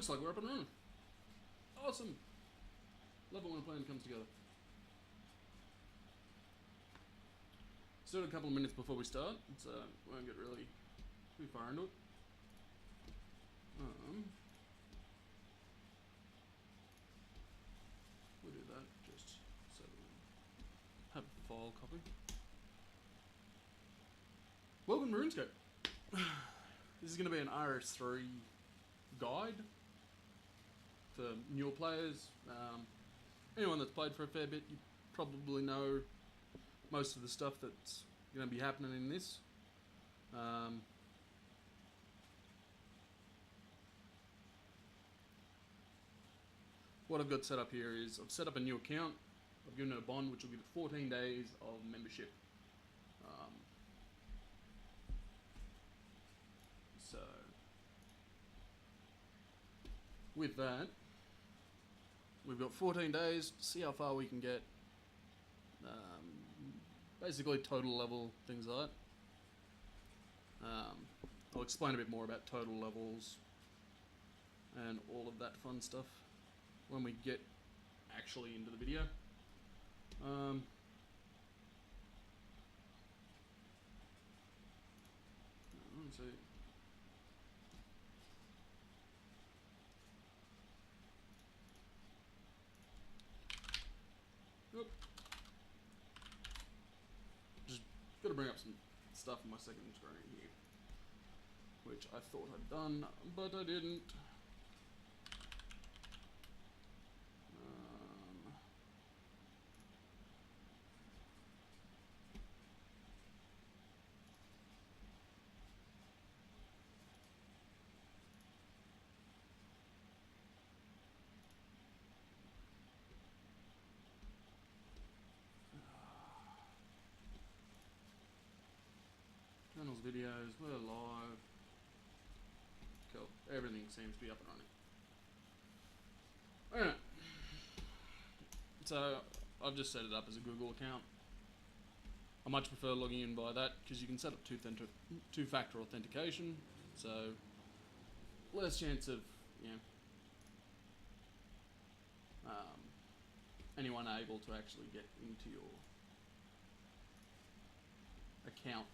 Looks like we're up and running. Awesome. Love it when a plan comes together. Still a couple of minutes before we start, so we won't get really too far into it. We'll do that just so we have a file copy. Welcome to RuneScape. This is going to be an RS3 guide for newer players. Anyone that's played for a fair bit, you probably know most of the stuff that's going to be happening in this. What I've got set up here is I've set up a new account. I've given it a bond which will give it 14 days of membership. So with that, we've got 14 days to see how far we can get. Basically total level, things like that. I'll explain a bit more about total levels and all of that fun stuff when we get actually into the video. Let's see. Oop. Just gotta bring up some stuff on my second screen here, which I thought I'd done, but I didn't. Channels, videos, we're live. Cool. Everything seems to be up and running. Alright. So, I've just set it up as a Google account. I much prefer logging in by that because you can set up two-factor authentication. So, less chance of, anyone able to actually get into your account.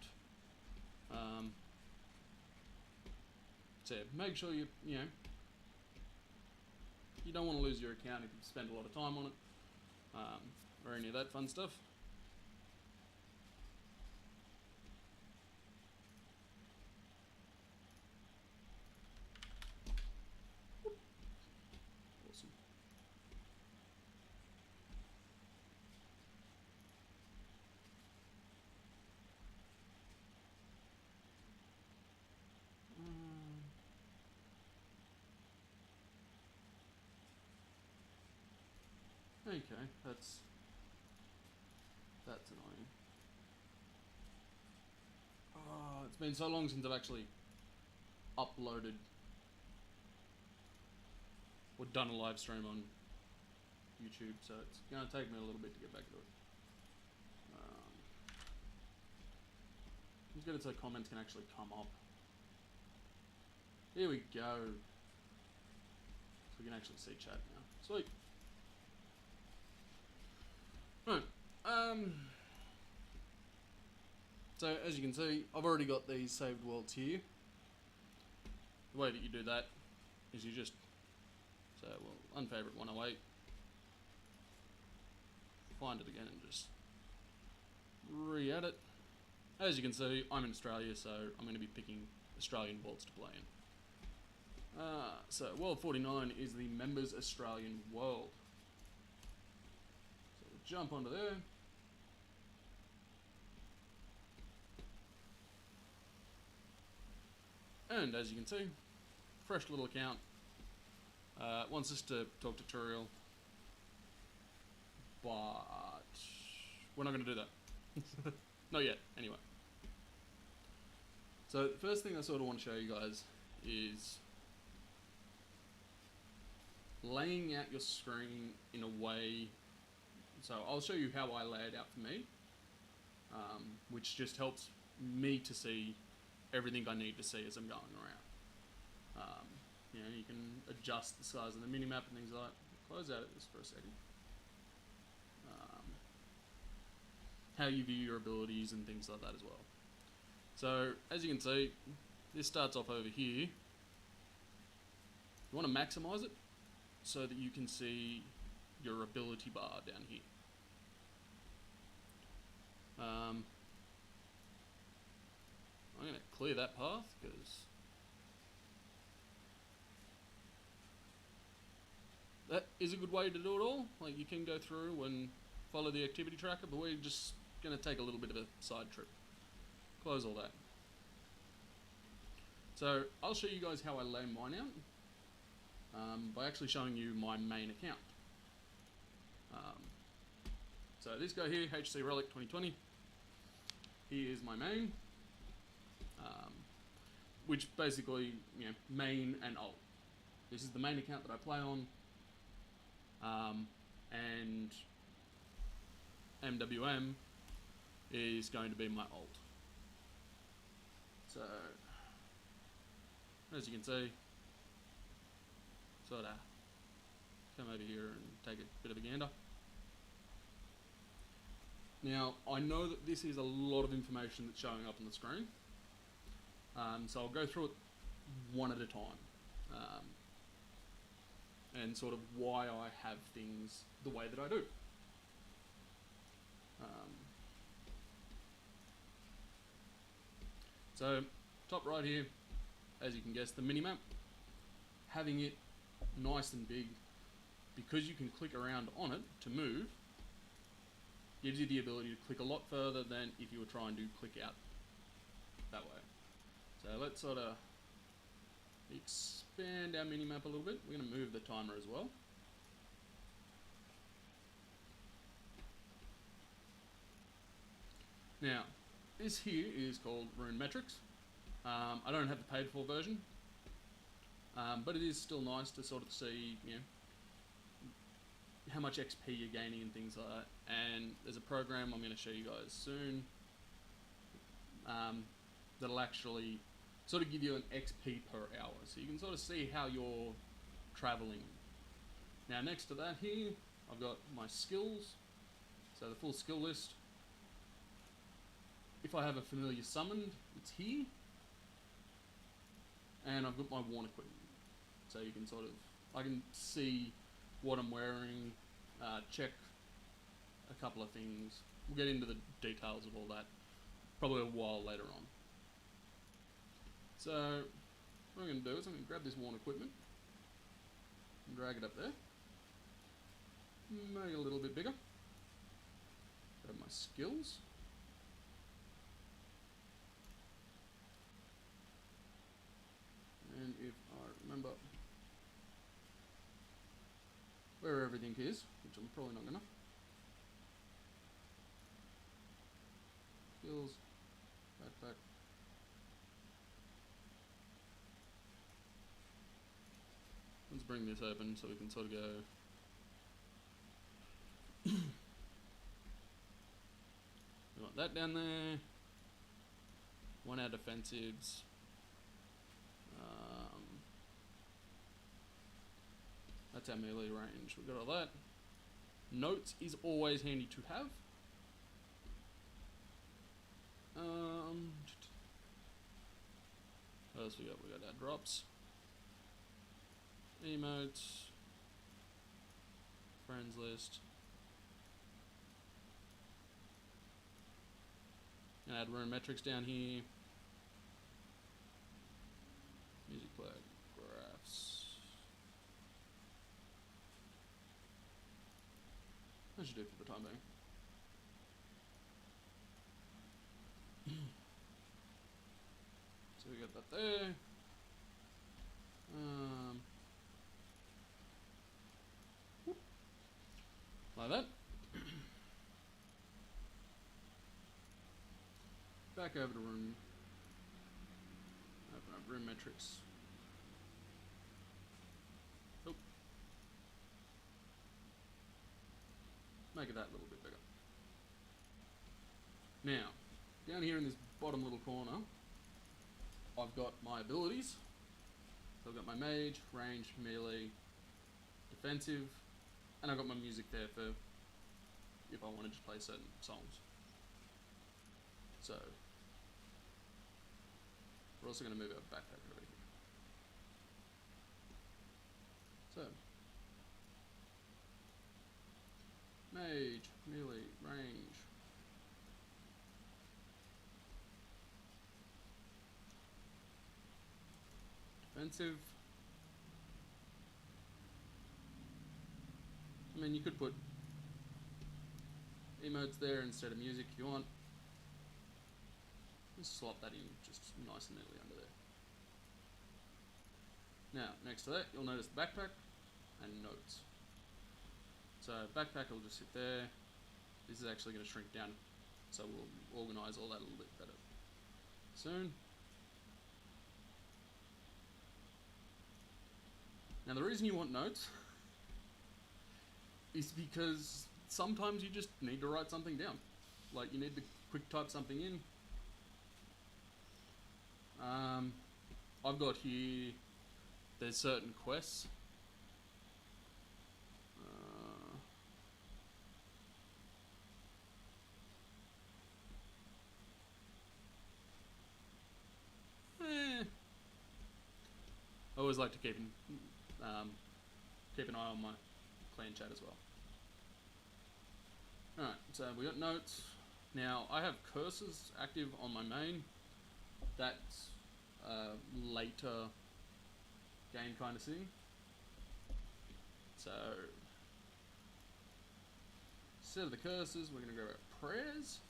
So make sure you don't want to lose your account if you spend a lot of time on it, or any of that fun stuff. Awesome. Okay, that's annoying. Oh, it's been so long since I've actually uploaded or done a live stream on YouTube, so it's going to take me a little bit to get back to it. It's good so comments can actually come up. Here we go. So we can actually see chat now. Sweet. Right. So as you can see, I've already got these saved worlds here. The way that you do that is you just unfavorite 108, find it again and just re-add it. As you can see, I'm in Australia, so I'm going to be picking Australian worlds to play in. So World 49 is the Members Australian World. So we'll jump onto there. And as you can see, fresh little account. Wants us to talk tutorial, but we're not going to do that. Not yet, anyway. So the first thing I sort of want to show you guys is laying out your screen in a way. So I'll show you how I lay it out for me, which just helps me to see everything I need to see as I'm going around. You know, you can adjust the size of the minimap and things like that. Close out of this for a second. How you view your abilities and things like that as well. So, as you can see, this starts off over here. You want to maximize it so that you can see your ability bar down here. I'm going to clear that path because that is a good way to do it all. Like, you can go through and follow the activity tracker, but we're just going to take a little bit of a side trip. Close all that. So I'll show you guys how I lay mine out by actually showing you my main account. So this guy here, HC Relic 2020, he is my main, which basically, you know, main and alt. This is the main account that I play on, and MWM is going to be my alt. So, as you can see, sort of come over here and take a bit of a gander. Now, I know that this is a lot of information that's showing up on the screen, so I'll go through it one at a time, and sort of why I have things the way that I do. So, top right here, as you can guess, the minimap, having it nice and big, because you can click around on it to move, gives you the ability to click a lot further than if you were trying to click out that way. So let's sort of expand our minimap a little bit. We're going to move the timer as well. Now, this here is called Runemetrics. I don't have the paid for version, but it is still nice to sort of see, you know, how much XP you're gaining and things like that. And there's a program I'm going to show you guys soon that'll actually sort of give you an XP per hour, so you can sort of see how you're traveling. Now, next to that here, I've got my skills, so the full skill list. If I have a familiar summoned, it's here. And I've got my worn equipment. So you can sort of, I can see what I'm wearing, check a couple of things. We'll get into the details of all that probably a while later on. So what I'm going to do is I'm going to grab this worn equipment and drag it up there. Make it a little bit bigger. Grab my skills. And if I remember where everything is, which I'm probably not gonna. Skills, backpack. Let's bring this open so we can sort of go. We want that down there. One our defensives. That's our melee range. We've got all that. Notes is always handy to have. What else we got? We got our drops. Emotes. Friends list. And add Runemetrics down here. Music player. Graphs. That should do for the time being. So we got that there. Like that. Back over to room. Open up Runemetrics. Oh. Make it that little bit bigger. Now, down here in this bottom little corner, I've got my abilities. So I've got my mage, range, melee, defensive, and I've got my music there for if I wanted to play certain songs. So we're also going to move our backpack over here. So mage, melee, range. Defensive. I mean, you could put emotes there instead of music if you want. Just slot that in just nice and neatly under there. Now, next to that, you'll notice the backpack and notes. So backpack will just sit there. This is actually going to shrink down, so we'll organise all that a little bit better soon. Now the reason you want notes is because sometimes you just need to write something down. Like you need to quick type something in. I've got here, there's certain quests. I always like to keep an eye on my clan chat as well. Alright, so we got notes. Now I have cursors active on my main. That's later game kind of thing. So instead of the cursors, we're going to grab our prayers.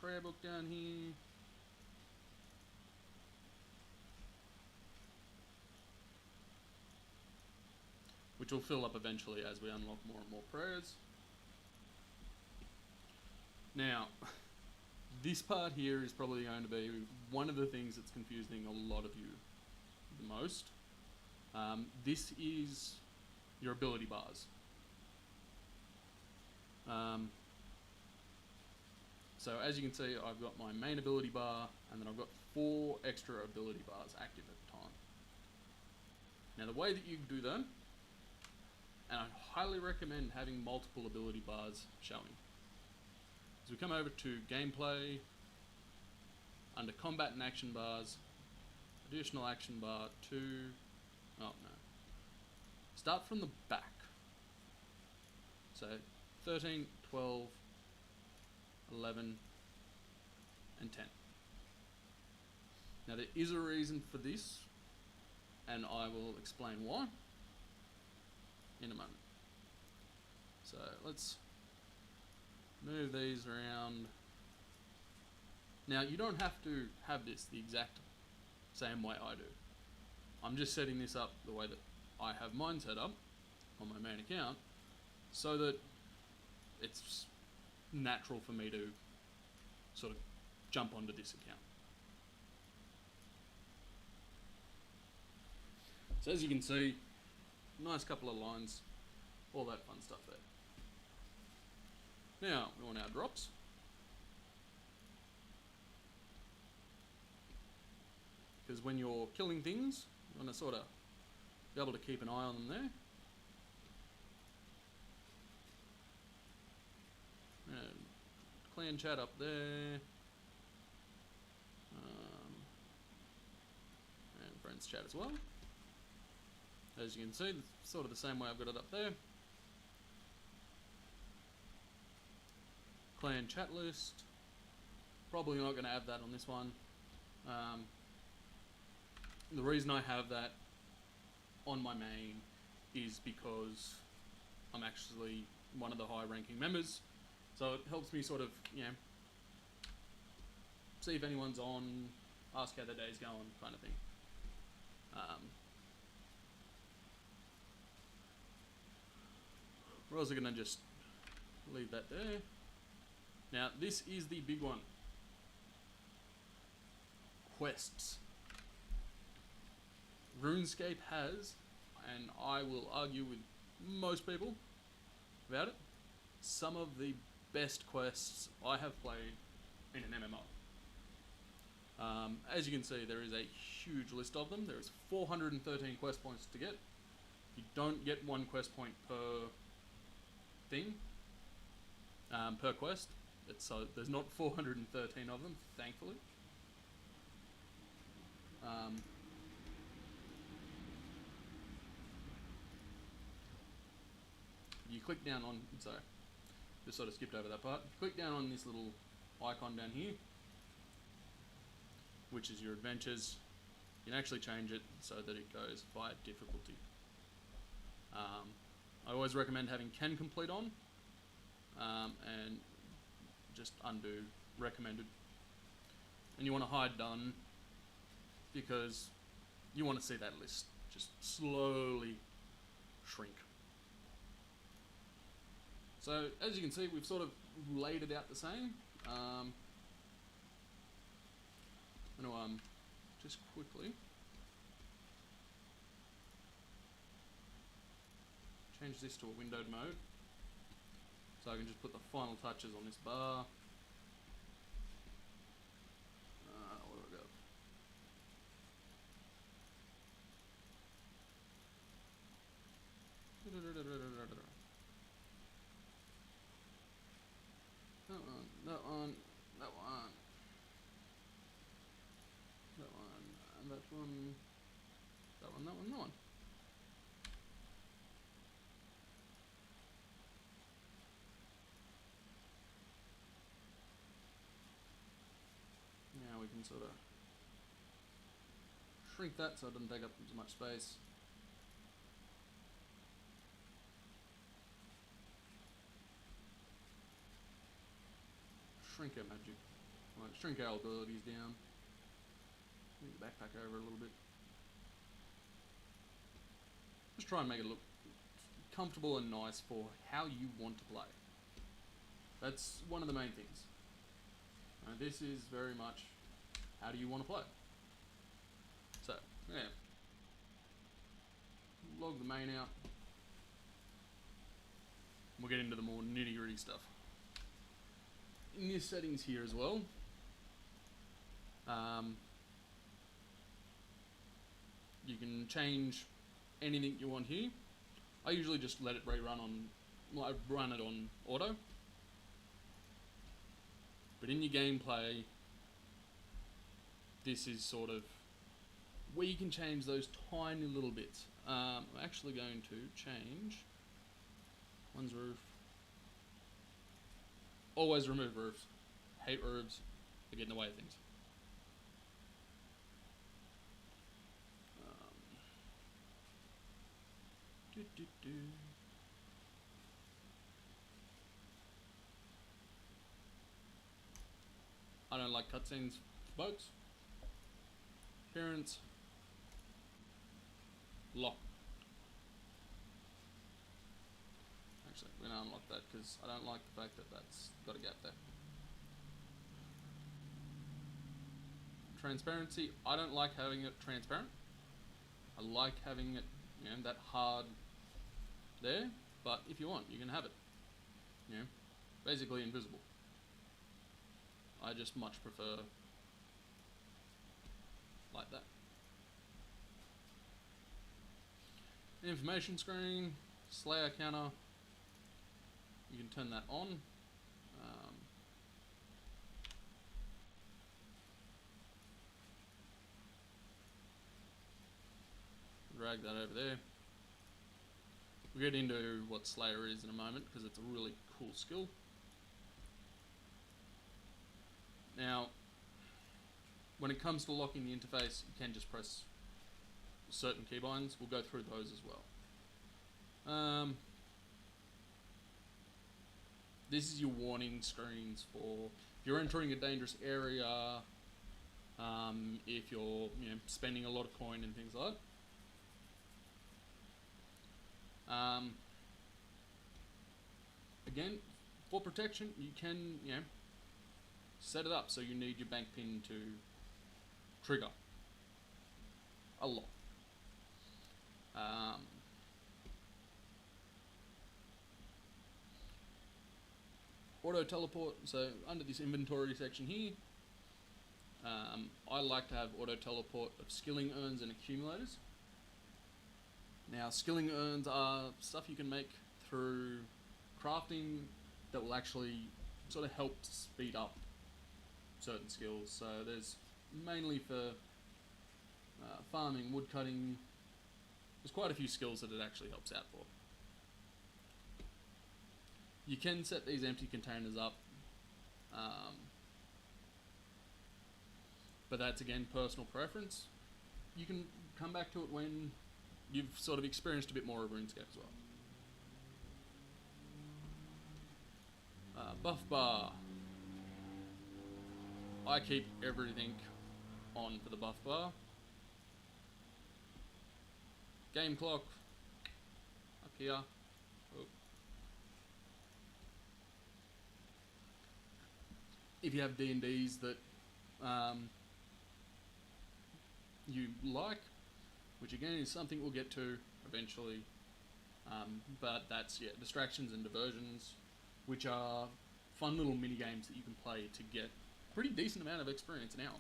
Prayer book down here. Which will fill up eventually as we unlock more and more prayers. Now, this part here is probably going to be one of the things that's confusing a lot of you the most. This is your ability bars. So as you can see, I've got my main ability bar, and then I've got 4 extra ability bars active at the time. Now the way that you do them, and I highly recommend having multiple ability bars showing. As we come over to gameplay, under combat and action bars, additional action bar 2, oh no. Start from the back. So 13, 12, 11 and 10. Now there is a reason for this, and I will explain why in a moment. So let's move these around. Now you don't have to have this the exact same way I do. I'm just setting this up the way that I have mine set up on my main account so that it's natural for me to sort of jump onto this account. So as you can see, nice couple of lines, all that fun stuff there. Now we want our drops. Because when you're killing things, you want to sort of be able to keep an eye on them there. And clan chat up there. And friends chat as well. As you can see, it's sort of the same way I've got it up there. Clan chat list. Probably not going to have that on this one. The reason I have that on my main is because I'm actually one of the high ranking members. So it helps me sort of, you know, see if anyone's on, ask how their day's going, kind of thing. We're also going to just leave that there. Now, this is the big one. Quests. RuneScape has, and I will argue with most people about it, some of the best quests I have played in an MMO. As you can see, there is a huge list of them. There is 413 quest points to get. You don't get one quest point per thing, per quest. So there's not 413 of them, thankfully. You click down on, sorry, just sort of skipped over that part. Click down on this little icon down here, which is your adventures. You can actually change it so that it goes by difficulty. I always recommend having can complete on, and just undo recommended. And you want to hide done because you want to see that list just slowly shrink. So as you can see, we've sort of laid it out the same. I'm going to just quickly change this to a windowed mode, so I can just put the final touches on this bar. What do I got? That one, that one, that one, that one, and that one, that one, that one, that one. Now we can sort of shrink that so it doesn't take up as much space. Shrink our magic, like shrink our abilities down. Move the backpack over a little bit. Just try and make it look comfortable and nice for how you want to play. That's one of the main things. This is very much how do you want to play. So, yeah. Log the main out. We'll get into the more nitty gritty stuff. In your settings here as well, you can change anything you want here. I usually just let it rerun on, well, I run it on auto. But in your gameplay, this is sort of where you can change those tiny little bits. I'm actually going to change one's roof. Always remove roofs. Hate roofs. They get in the way of things. I don't like cutscenes for boats. Appearance. Lock. Actually, we're going to unlock that because I don't like the fact that that's got a gap there. Transparency. I don't like having it transparent. I like having it, you know, that hard there. But if you want, you can have it. You know, basically invisible. I just much prefer like that. Information screen, Slayer counter. You can turn that on. Drag that over there. We'll get into what Slayer is in a moment because it's a really cool skill. Now, when it comes to locking the interface, you can just press certain keybinds. We'll go through those as well. This is your warning screens for if you're entering a dangerous area, if you're spending a lot of coin and things like that. Again, for protection, you can set it up so you need your bank pin to trigger a lot. auto teleport. So under this inventory section here, I like to have auto teleport of skilling urns and accumulators. Now, skilling urns are stuff you can make through crafting that will actually sort of help speed up certain skills. So there's mainly for farming, woodcutting. There's quite a few skills that it actually helps out for. You can set these empty containers up, but that's again personal preference. You can come back to it when you've sort of experienced a bit more of RuneScape as well. Buff bar. I keep everything on for the buff bar. Game clock up here. Oh. If you have D&Ds that you like, which again is something we'll get to eventually, but that's, yeah, distractions and diversions, which are fun little mini games that you can play to get a pretty decent amount of experience now.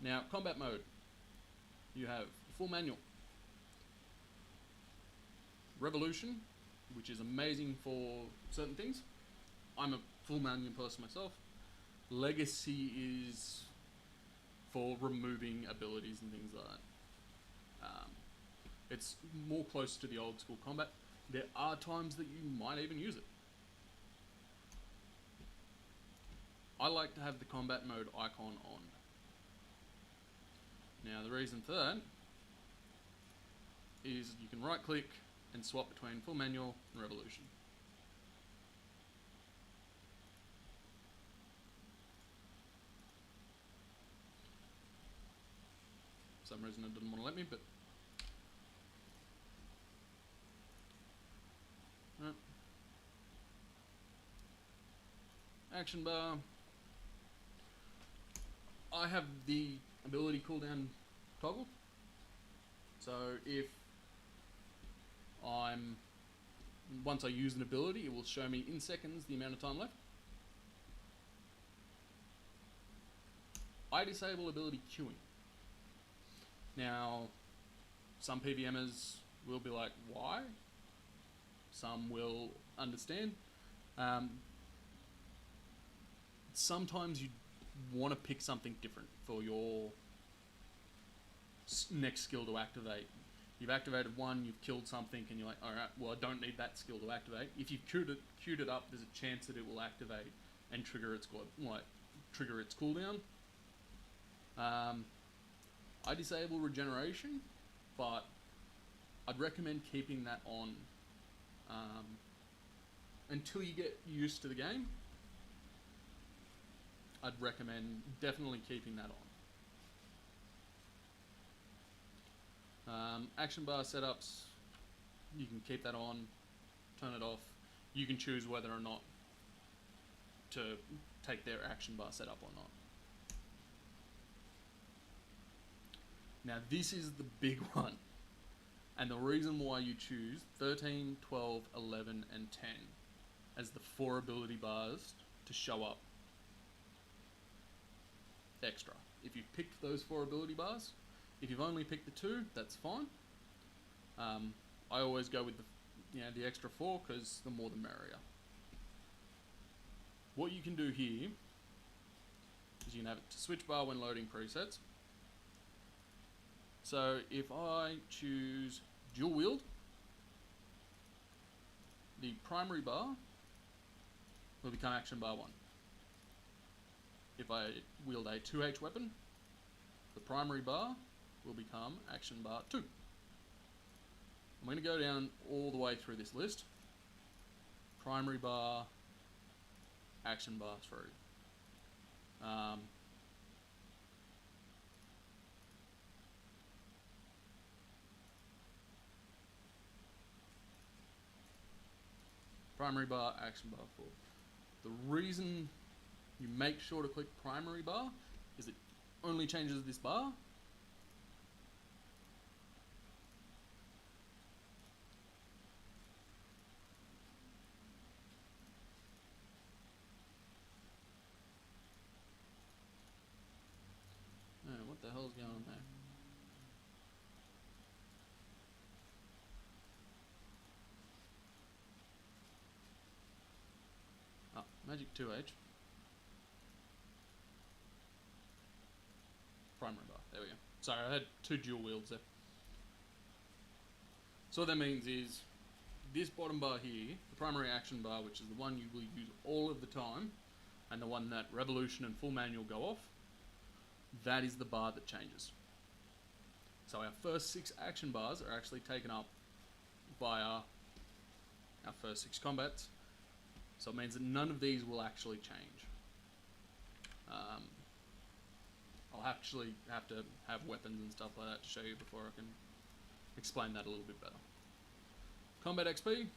Now, combat mode. You have full manual, revolution, which is amazing for certain things. I'm a full manual person myself. Legacy is for removing abilities and things like that. It's more close to the old school combat. There are times that you might even use it. I like to have the combat mode icon on. Now the reason for that is you can right click and swap between full manual and revolution. For some reason it didn't want to let me, but right. Action bar. I have the ability cooldown toggle. So if once I use an ability, it will show me in seconds the amount of time left. I disable ability queuing. Now, some PVMers will be like, why? Some will understand. Sometimes you want to pick something different for your next skill to activate. You've activated one, you've killed something, and you're like, alright, well, I don't need that skill to activate. If you've queued it up, there's a chance that it will activate and trigger its cooldown. I disable regeneration, but I'd recommend keeping that on until you get used to the game. I'd recommend definitely keeping that on. Action bar setups, you can keep that on, turn it off. You can choose whether or not to take their action bar setup or not. Now this is the big one, and the reason why you choose 13, 12, 11 and 10 as the 4 ability bars to show up extra. If you've picked those 4 ability bars, if you've only picked the 2, that's fine. I always go with the extra 4 because the more the merrier. What you can do here is you can have it to switch bar when loading presets. So if I choose dual wield, the primary bar will become action bar 1. If I wield a 2H weapon, the primary bar will become action bar 2. I'm going to go down all the way through this list. Primary bar, action bar 3. Primary bar, action bar 4. The reason you make sure to click primary bar is it only changes this bar. hell's going on there? Oh, Magic 2H. Primary bar. There we go. Sorry, I had two dual wields there. So what that means is this bottom bar here, the primary action bar, which is the one you will use all of the time, and the one that Revolution and Full Manual go off, that is the bar that changes. So our first 6 action bars are actually taken up by our first 6 combats. So it means that none of these will actually change. I'll actually have to have weapons and stuff like that to show you before I can explain that a little bit better. Combat XP.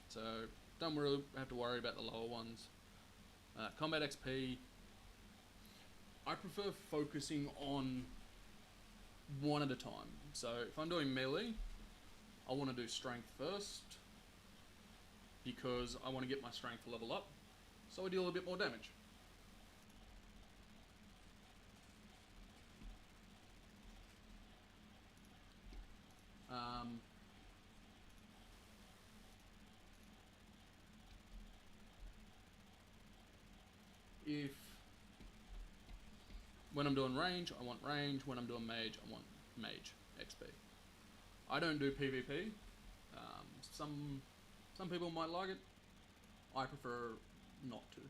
So don't really have to worry about the lower ones. Combat XP, I prefer focusing on one at a time. So if I'm doing melee, I want to do strength first because I want to get my strength level up so I deal a bit more damage. If when I'm doing range, I want range. When I'm doing mage, I want mage XP. I don't do PvP. Some people might like it. I prefer not to.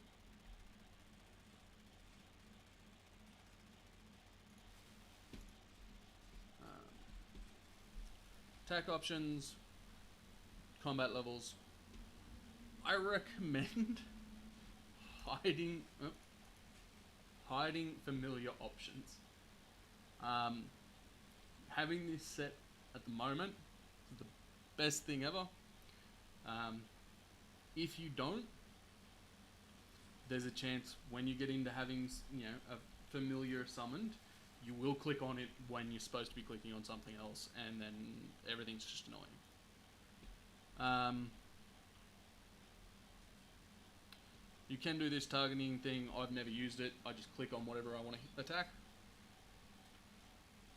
Attack options, combat levels. I recommend hiding familiar options. Having this set at the moment is the best thing ever. If you don't, there's a chance when you get into having, you know, a familiar summoned, you will click on it when you're supposed to be clicking on something else, and then everything's just annoying. You can do this targeting thing. I've never used it. I just click on whatever I want to attack.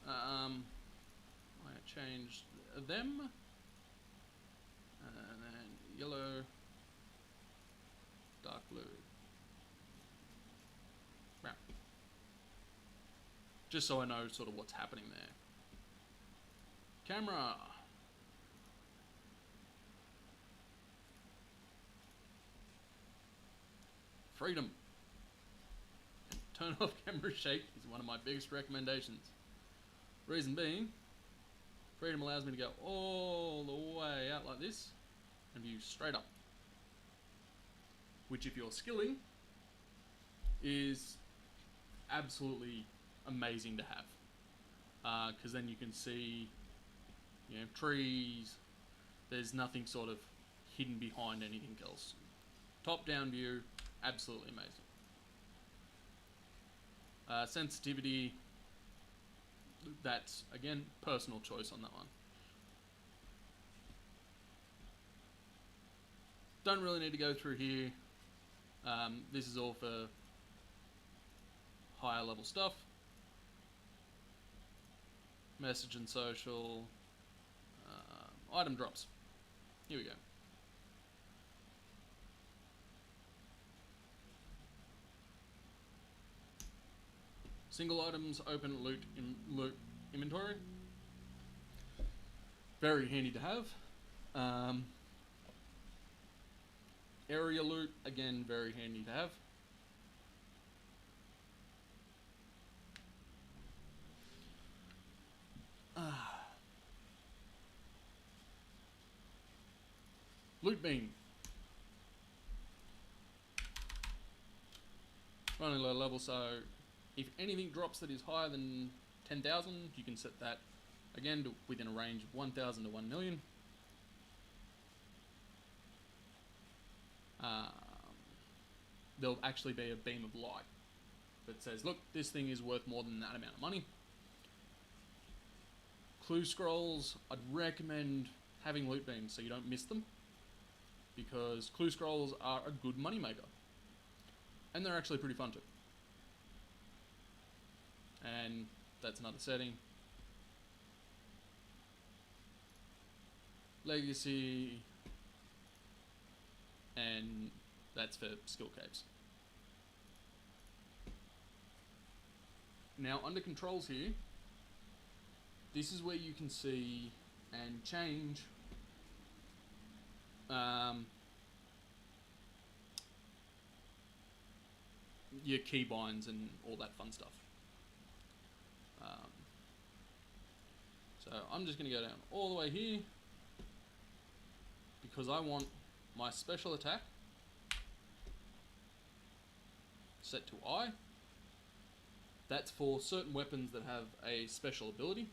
I changed them. And then yellow, dark blue. Right. Just so I know sort of what's happening there. Camera. Freedom. Turn off camera shake is one of my biggest recommendations. Reason being, freedom allows me to go all the way out like this and view straight up. Which if you're skilling, is absolutely amazing to have. Because then you can see, you know, trees. There's nothing sort of hidden behind anything else. Top down view, absolutely amazing. Sensitivity, that's again personal choice on that one. Don't really need to go through here. This is all for higher level stuff. Message and social. Item drops. Here we go. Single items open loot inventory. Very handy to have. Area loot, again, very handy to have. Loot beam. Running low level, so if anything drops that is higher than 10,000, you can set that again to within a range of 1,000 to 1 million. There'll actually be a beam of light that says, look, this thing is worth more than that amount of money. Clue scrolls, I'd recommend having loot beams so you don't miss them, because clue scrolls are a good money maker, and they're actually pretty fun too. And that's another setting. Legacy, and that's for skill capes. Now under controls here, this is where you can see and change your keybinds and all that fun stuff. So I'm just going to go down all the way here because I want my special attack set to I. That's for certain weapons that have a special ability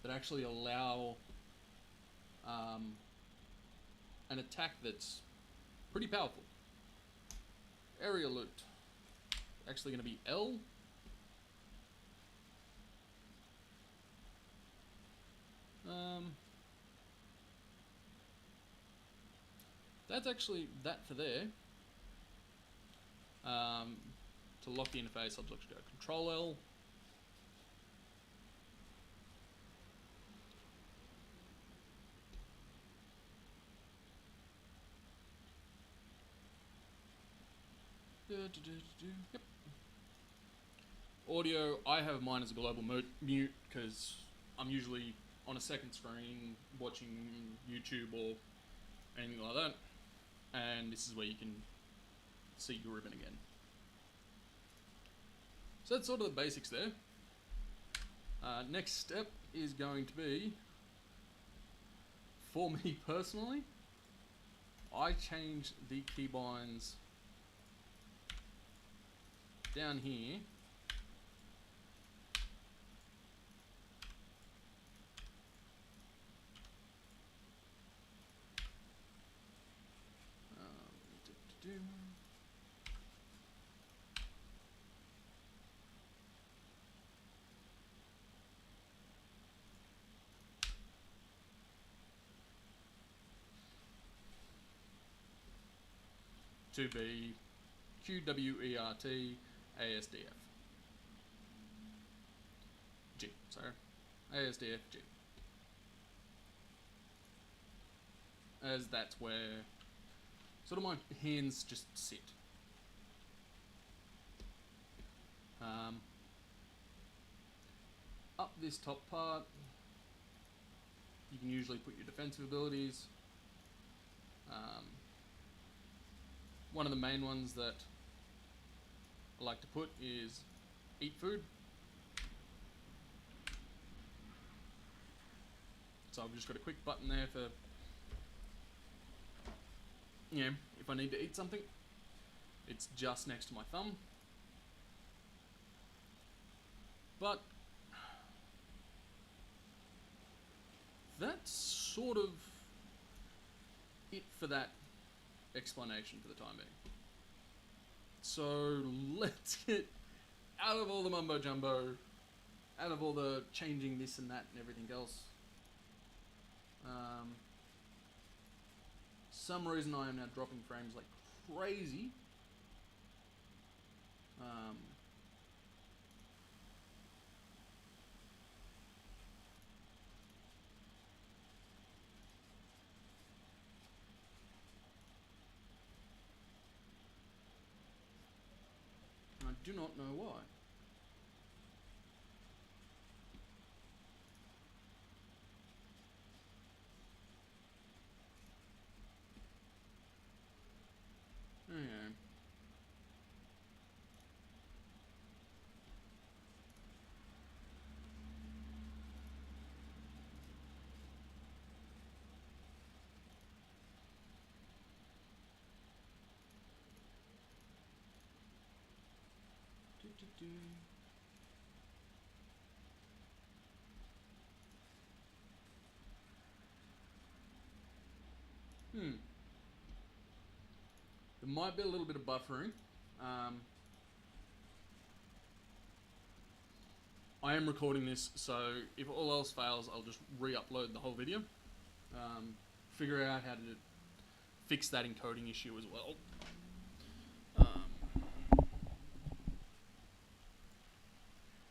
that actually allow an attack that's pretty powerful. Area loot. Actually going to be L. That's actually that for there. To lock the interface, I'll just go Control L. Yep. Audio, I have mine as a global mute because I'm usually on a second screen watching YouTube or anything like that, and this is where you can see your ribbon again. So that's sort of the basics there. Next step is going to be, for me personally, I change the keybinds down here to be QWERT ASDF G, sorry, ASDF G, as that's where sort of my hands just sit. Up this top part, you can usually put your defensive abilities. One of the main ones that I like to put is eat food. So I've just got a quick button there for, you know, if I need to eat something. It's just next to my thumb. But that's sort of it for that explanation for the time being. So let's get out of all the mumbo jumbo, out of all the changing this and that and everything else. Some reason I am now dropping frames like crazy. I do not know why. Okay. There might be a little bit of buffering. I am recording this, so if all else fails, I'll just re-upload the whole video. Figure out how to fix that encoding issue as well.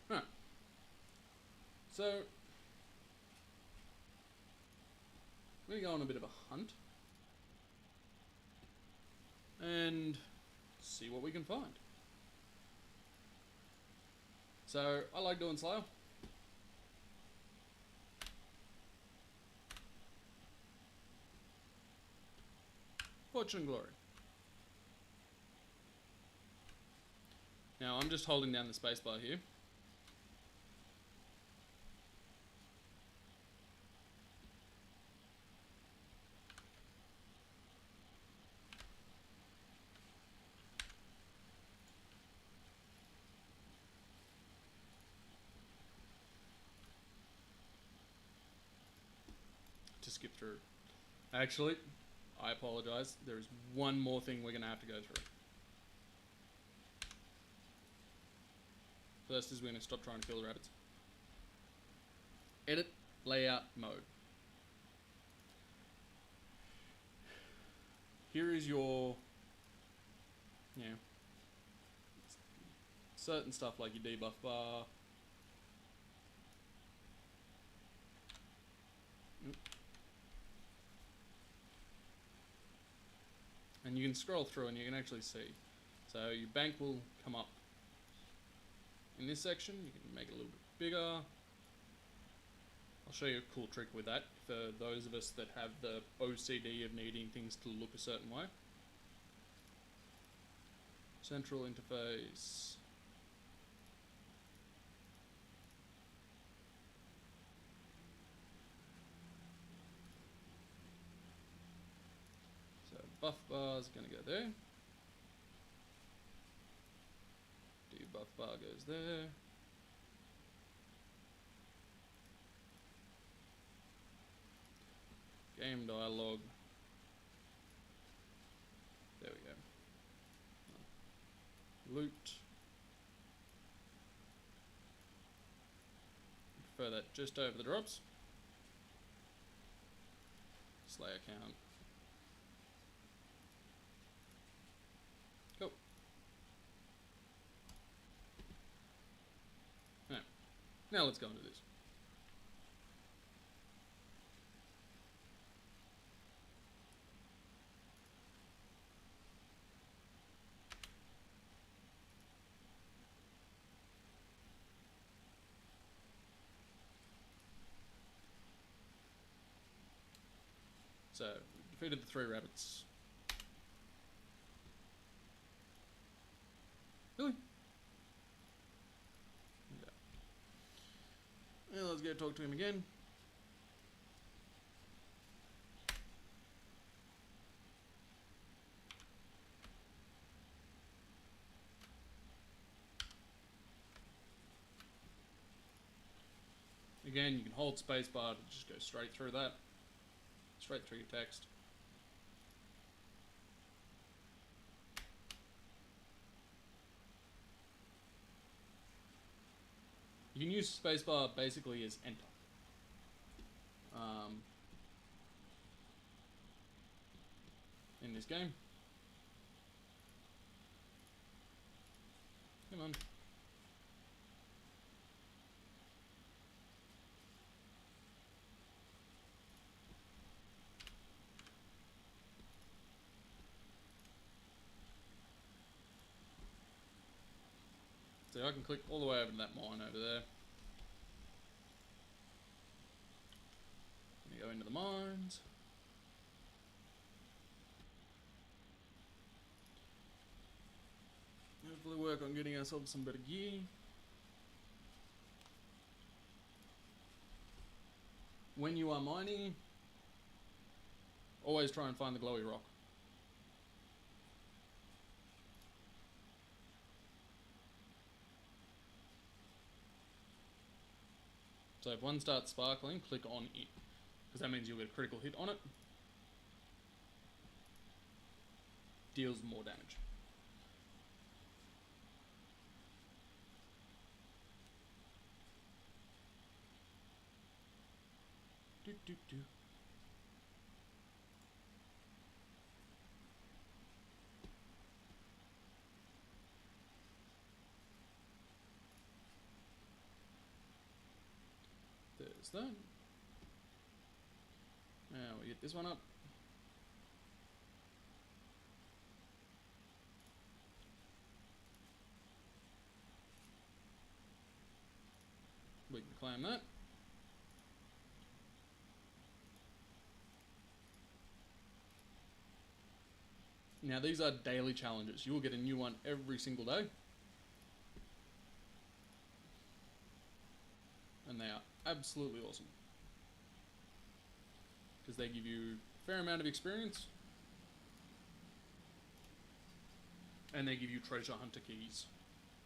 Right. So, we're going to go on a bit of a hunt and see what we can find. So, I like doing Slayer. Fortune and Glory. Now, I'm just holding down the spacebar here. To skip through. Actually, I apologize. There is one more thing we're going to have to go through. First is we're going to stop trying to kill the rabbits. Edit layout mode. Here is your, certain stuff like your debuff bar. And you can scroll through and you can actually see. So your bank will come up in this section. You can make it a little bit bigger. I'll show you a cool trick with that for those of us that have the OCD of needing things to look a certain way. Central interface. So buff bar is going to go there. Debuff bar goes there. Game dialog. There we go. Loot. Prefer that just over the drops. Slayer count. Cool. Now let's go into this. So, we defeated the 3 rabbits. Really? Yeah. Now let's go talk to him again. Again, you can hold spacebar to just go straight through that. Straight through your text. You can use spacebar basically as enter. In this game. Come on. So I can click all the way over to that mine over there. Let me go into the mines. Hopefully work on getting ourselves some better gear. When you are mining, always try and find the glowy rock. So if one starts sparkling, click on it, because that means you'll get a critical hit on it. Deals more damage. Do, do, do. close that. Now we get this one up. We can claim that. Now these are daily challenges. You will get a new one every single day. And they are absolutely awesome. Because they give you a fair amount of experience. And they give you treasure hunter keys.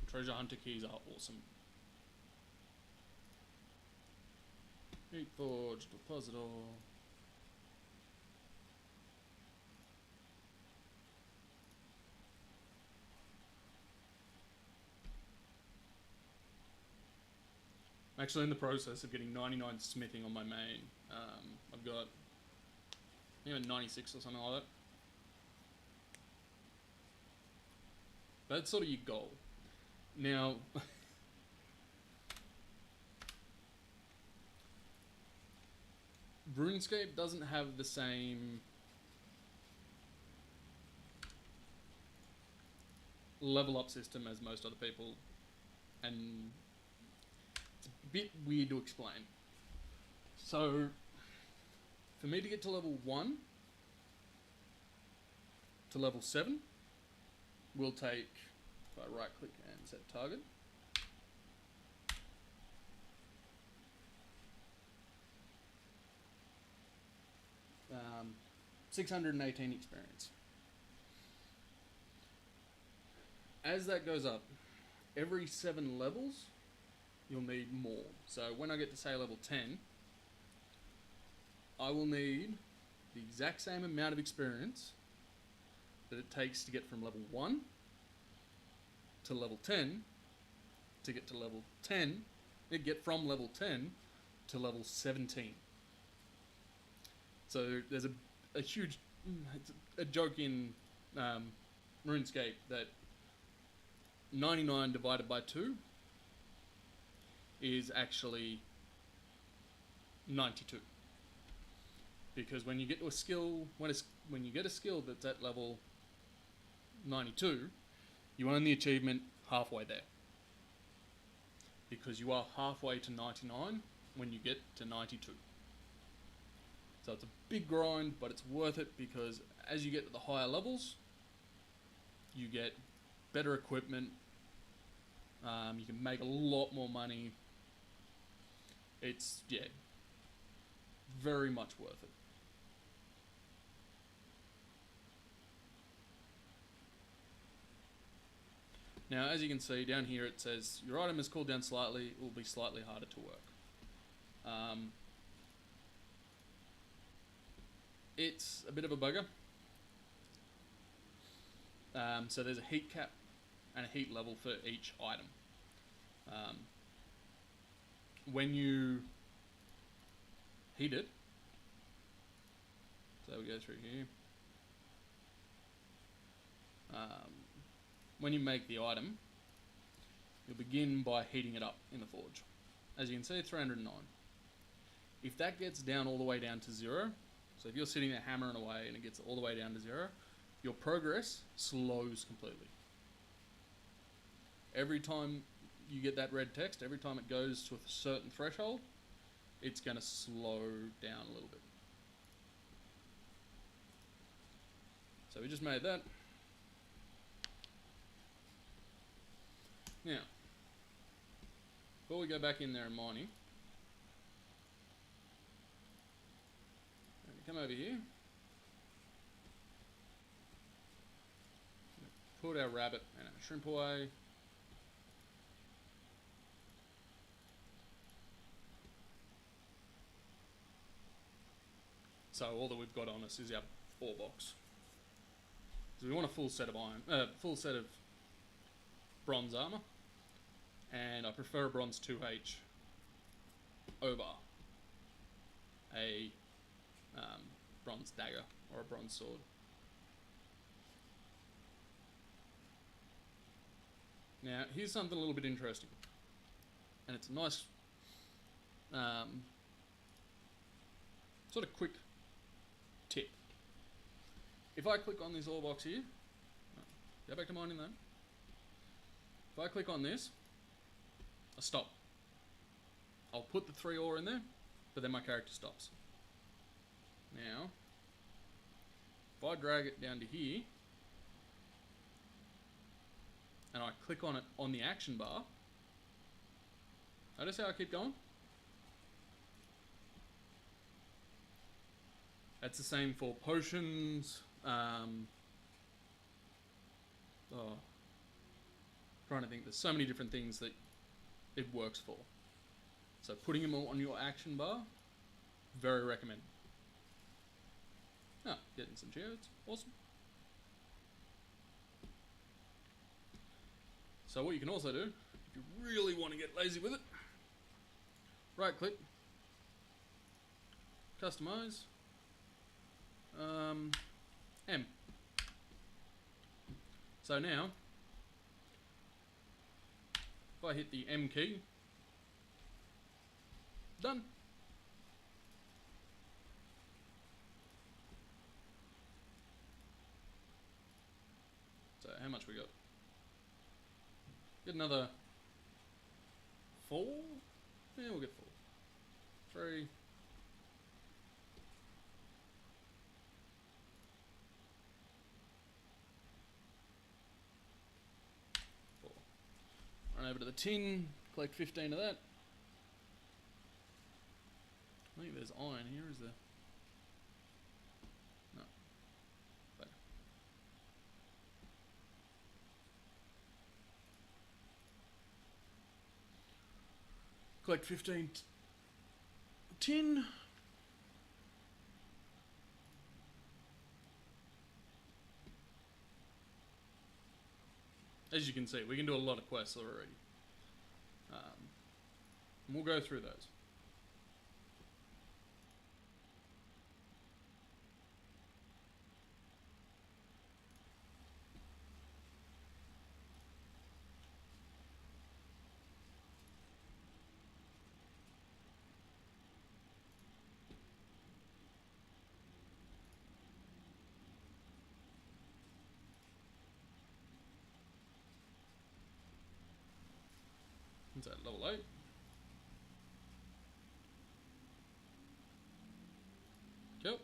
And treasure hunter keys are awesome. Heat Forge, Depositor. I'm actually in the process of getting 99 smithing on my main. I've got, I think, 96 or something like that. That's sort of your goal. Now, Runescape doesn't have the same level up system as most other people, and it's a bit weird to explain. So, for me to get to level 1 to level 7 will take, if I right click and set target, 618 experience. As that goes up, every 7 levels, you'll need more. So when I get to say level 10, I will need the exact same amount of experience that it takes to get from level 1 to level 10 to get to level 10, get from level 10 to level 17. So there's a huge, it's a joke in RuneScape that 99 divided by 2 is actually 92. Because when you get to a skill, when you get a skill that's at level 92, you earn the achievement halfway there. Because you are halfway to 99 when you get to 92. So it's a big grind, but it's worth it because as you get to the higher levels, you get better equipment, you can make a lot more money. It's, yeah, very much worth it. Now, as you can see down here, it says your item is cooled down slightly. It will be slightly harder to work. It's a bit of a bugger. So there's a heat cap and a heat level for each item. When you heat it, so we go through here. When you make the item, you'll begin by heating it up in the forge. As you can see, 309. If that gets down all the way down to 0, so if you're sitting there hammering away and it gets all the way down to 0, your progress slows completely. Every time you get that red text, every time it goes to a certain threshold, it's going to slow down a little bit. So we just made that. Now, before we go back in there and mining, come over here, put our rabbit and our shrimp away. So all that we've got on us is our 4 box. So we want a full set of full set of bronze armor, and I prefer a bronze 2H over a bronze dagger or a bronze sword. Now here's something a little bit interesting, and it's a nice Sort of quick tip. If I click on this ore box here, go back to mining that. If I click on this, I stop. I'll put the 3 ore in there, but then my character stops. Now, if I drag it down to here, and I click on it on the action bar, notice how I keep going? That's the same for potions, trying to think, there's so many different things that it works for. So putting them all on your action bar, very recommended. Ah, getting some geodes, awesome. So what you can also do, if you really want to get lazy with it, right click, customize, M. So now, if I hit the M key, done. So how much we got? Get another 4? Yeah, we'll get 4. 3. 4. Run over to the tin, collect 15 of that. I think there's iron here, is there? No. There. Collect 15 tin. As you can see, we can do a lot of quests already. And we'll go through those. What's that, level 8? Cool.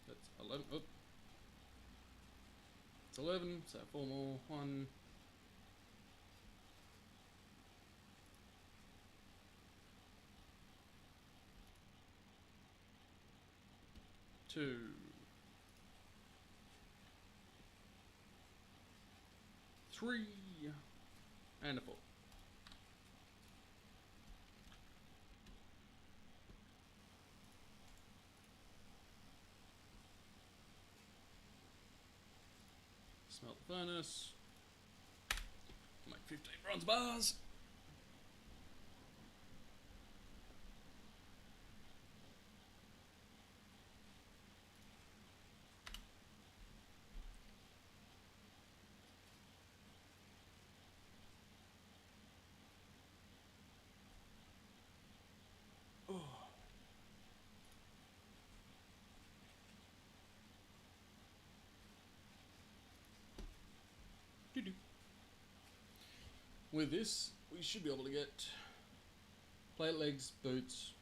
That's 11. Oh. It's 11, so 4 more. 1. 2. 3. And a 4. Smelt the furnace. Make 15 bronze bars. With this, we should be able to get plate legs, boots,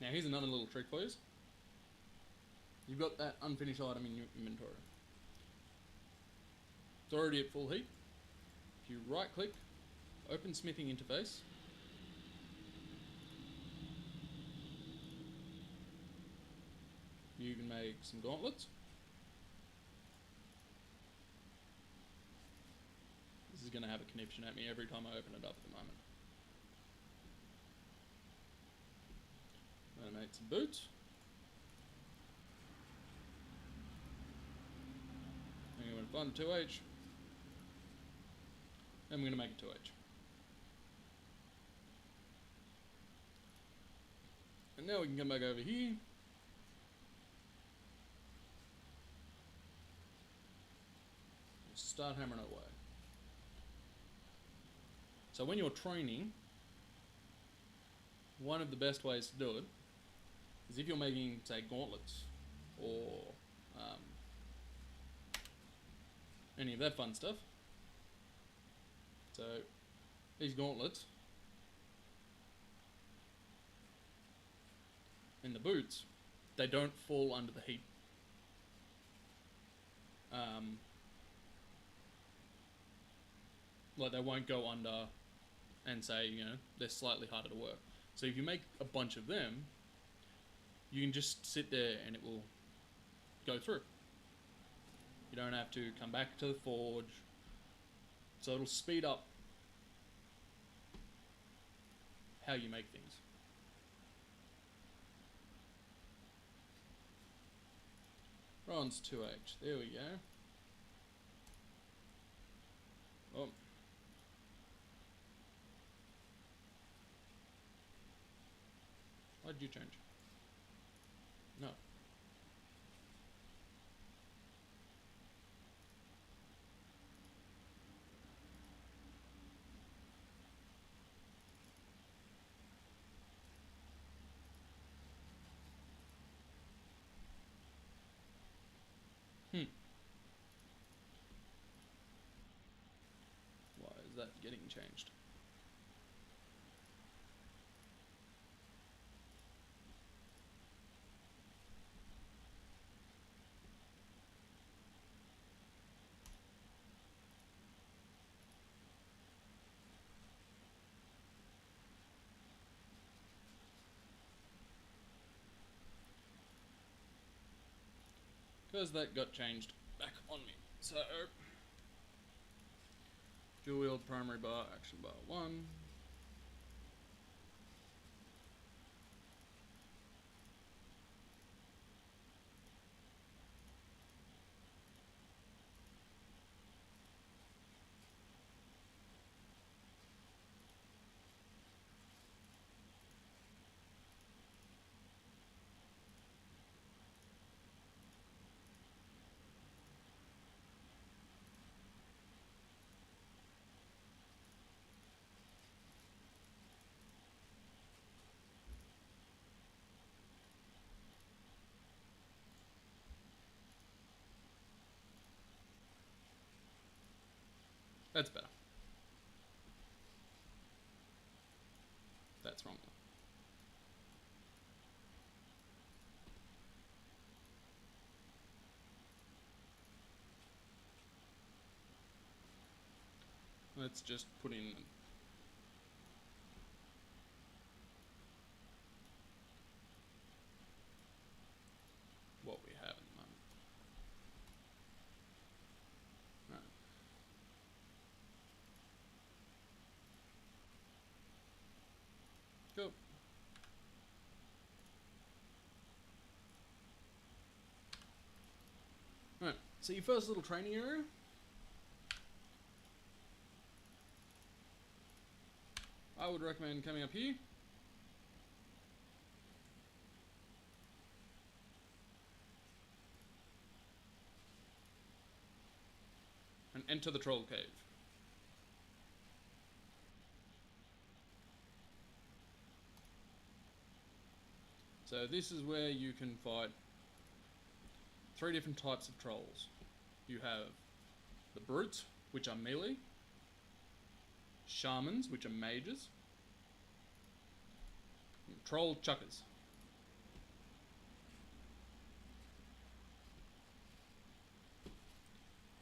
now here's another little trick for you. You've got that unfinished item in your inventory. It's already at full heat. If you right click, open smithing interface, you can make some gauntlets. This is going to have a conniption at me every time I open it up at the moment. I'm going to make some boots. I'm going to find the 2H. And we're going to make a 2H. And now we can come back over here. Start hammering away. So when you're training, one of the best ways to do it is if you're making, say, gauntlets or any of that fun stuff. So these gauntlets and the boots, they don't fall under the heat. Like they won't go under and say, you know, they're slightly harder to work. So if you make a bunch of them, you can just sit there and it will go through. You don't have to come back to the forge. So it'll speed up how you make things. Bronze 2H, there we go. Oh. Why did you change? No. Why is that getting changed? Because that got changed back on me. So, dual wield primary bar, action bar 1. That's better. That's wrong. Let's just put in what we have at the moment. Right. Cool. Right, so your first little training area. I would recommend coming up here. And enter the troll cave. So this is where you can fight 3 different types of trolls. You have the brutes, which are melee, shamans, which are mages, and troll chuckers.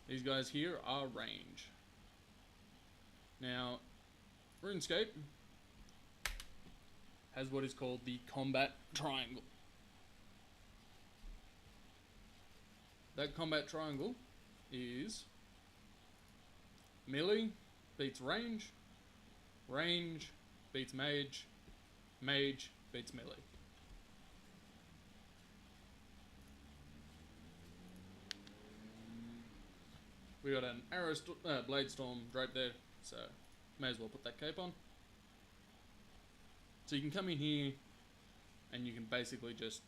These guys here are range. Now, Runescape has what is called the combat triangle. That combat triangle is melee beats range, range beats mage, mage beats melee. We got an blade storm drape there, so may as well put that cape on. So you can come in here and you can basically just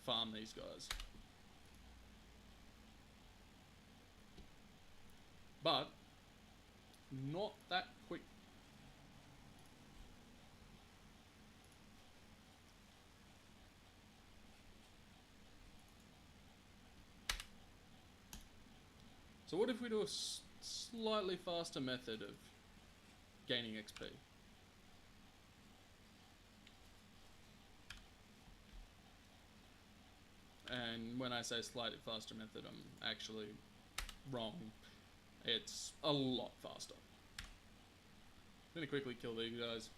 farm these guys. But not that quick. So what if we do a slightly faster method of gaining XP? And when I say slightly faster method, I'm actually wrong. It's a lot faster. I'm gonna quickly kill these guys.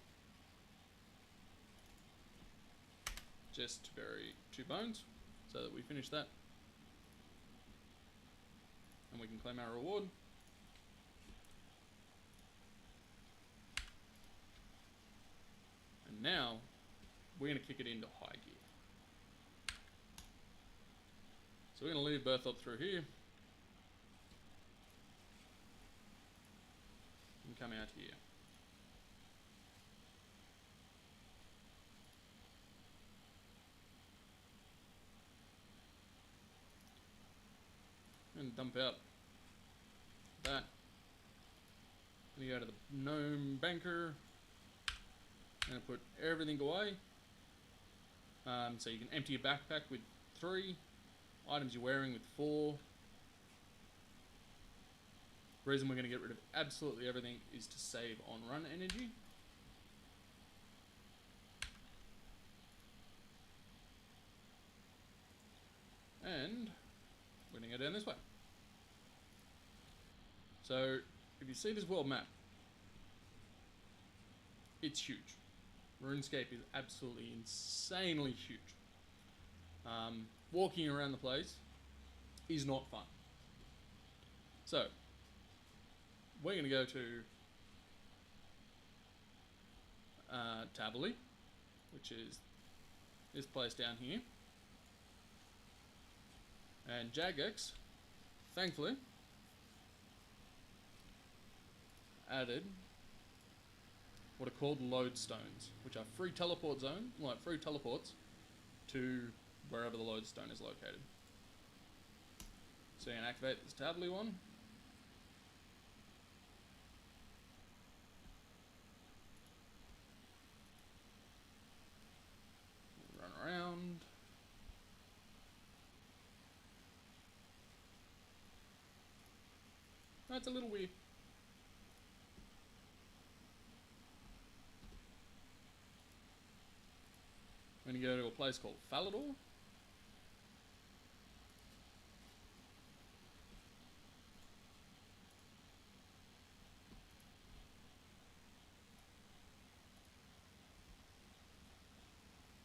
Just to bury 2 bones, so that we finish that. And we can claim our reward. And now, we're gonna kick it into high gear. So we're gonna leave Berthold through here. And come out here. And dump out that. We go to the gnome banker. And put everything away. So you can empty your backpack with 3. Items you're wearing with 4. The reason we're going to get rid of absolutely everything is to save on run energy. And we're going to go down this way. So if you see this world map, it's huge. RuneScape is absolutely insanely huge. Walking around the place is not fun. So, we're going to go to Taverley, which is this place down here. And Jagex, thankfully, added what are called lodestones, which are free teleport zone, like free teleports to wherever the lodestone is located. So you can activate this Taverley one. Run around. That's a little weird. I'm going to go to a place called Falador.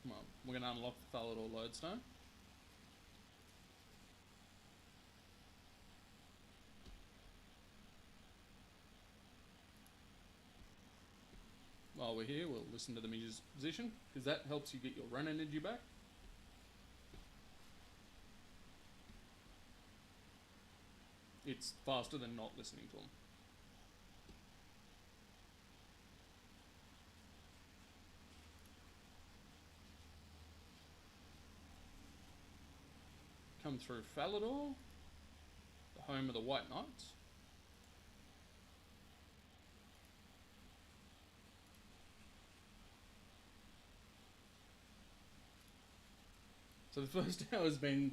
Well, we're going to unlock the Falador lodestone. While we're here, we'll listen to the musician, because that helps you get your run energy back. It's faster than not listening to them. Come through Falador, the home of the White Knights. So the first hour has been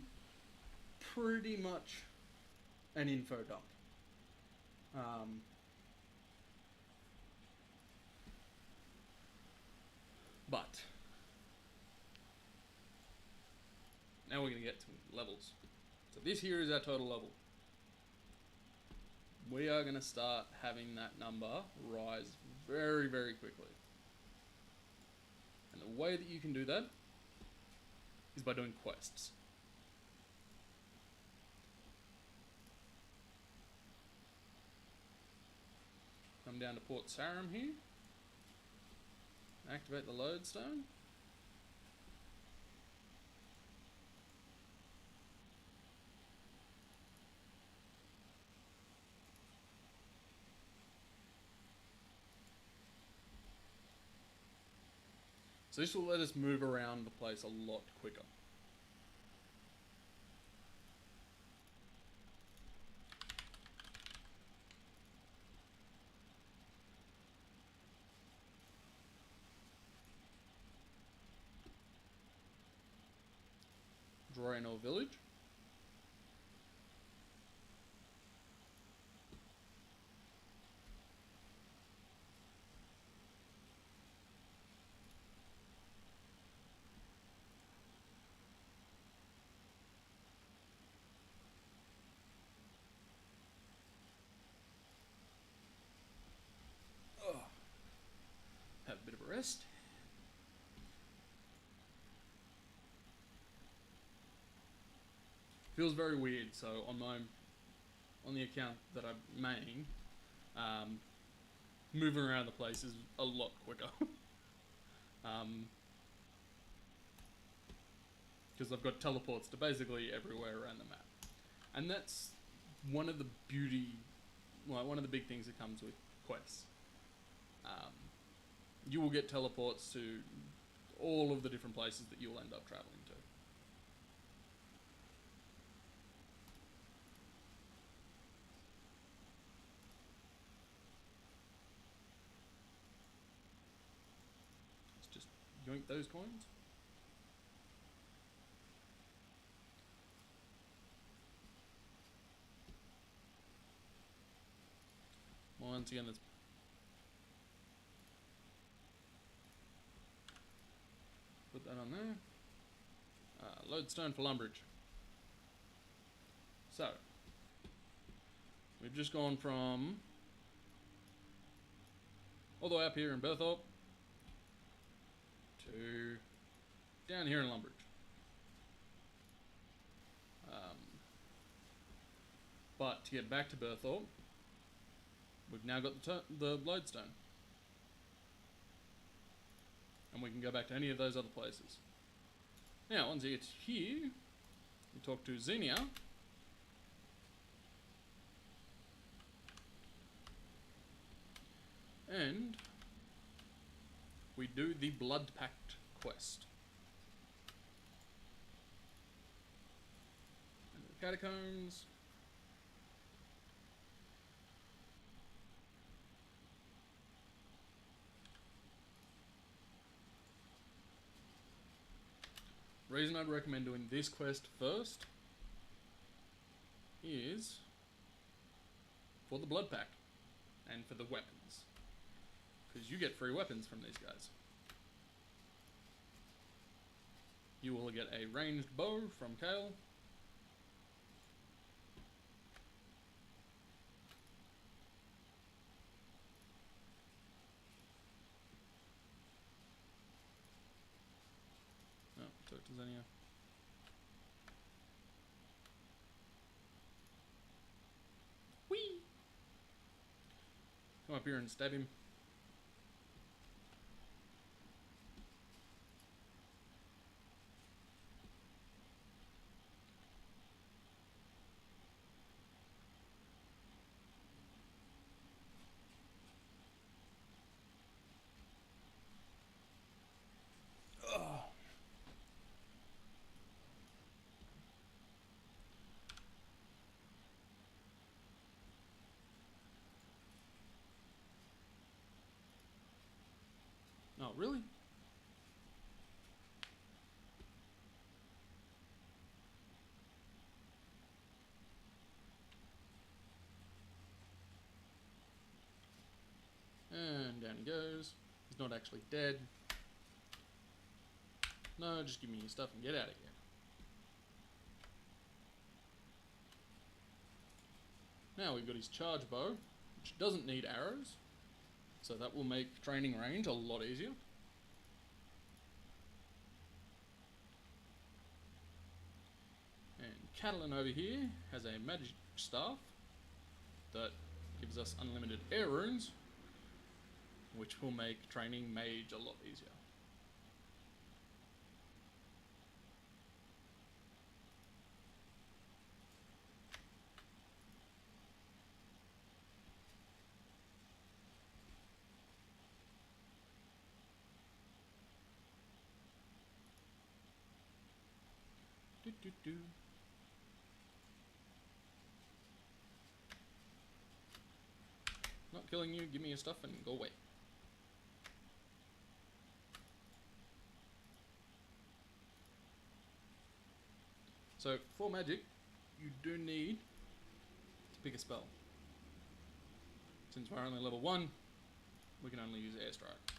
pretty much an info dump. But now we're going to get to levels. So this here is our total level. We are going to start having that number rise very, very quickly. And the way that you can do that is by doing quests. Come down to Port Sarum here. Activate the lodestone. So this will let us move around the place a lot quicker. Draenor Village. Oh. Have a bit of a rest. Feels very weird. So on the account that I main, moving around the place is a lot quicker. Because I've got teleports to basically everywhere around the map, and that's one of the one of the big things that comes with quests. You will get teleports to all of the different places that you'll end up traveling to. Let's just yoink those coins. Once again, let's put that on there. Lodestone for Lumbridge. So, we've just gone from all the way up here in Berthorpe to down here in Lumbridge. But to get back to Berthorpe, we've now got the Lodestone. And we can go back to any of those other places. Now, once you get here, you talk to Xenia. And we do the Blood Pact quest. And the catacombs. Reason I'd recommend doing this quest first is for the Blood Pact and for the weapons, because you get free weapons from these guys. You will get a ranged bow from Kale. Talk to Xenia. Whee! Come up here and stab him. Oh, really? And down he goes. He's not actually dead. No, just give me your stuff and get out of here. Now we've got his charge bow, which doesn't need arrows. So that will make training range a lot easier. And Catalan over here has a magic staff that gives us unlimited air runes, which will make training mage a lot easier. Not killing you, give me your stuff and go away. So, for magic, you do need to pick a spell. Since we're only level 1, we can only use Airstrike.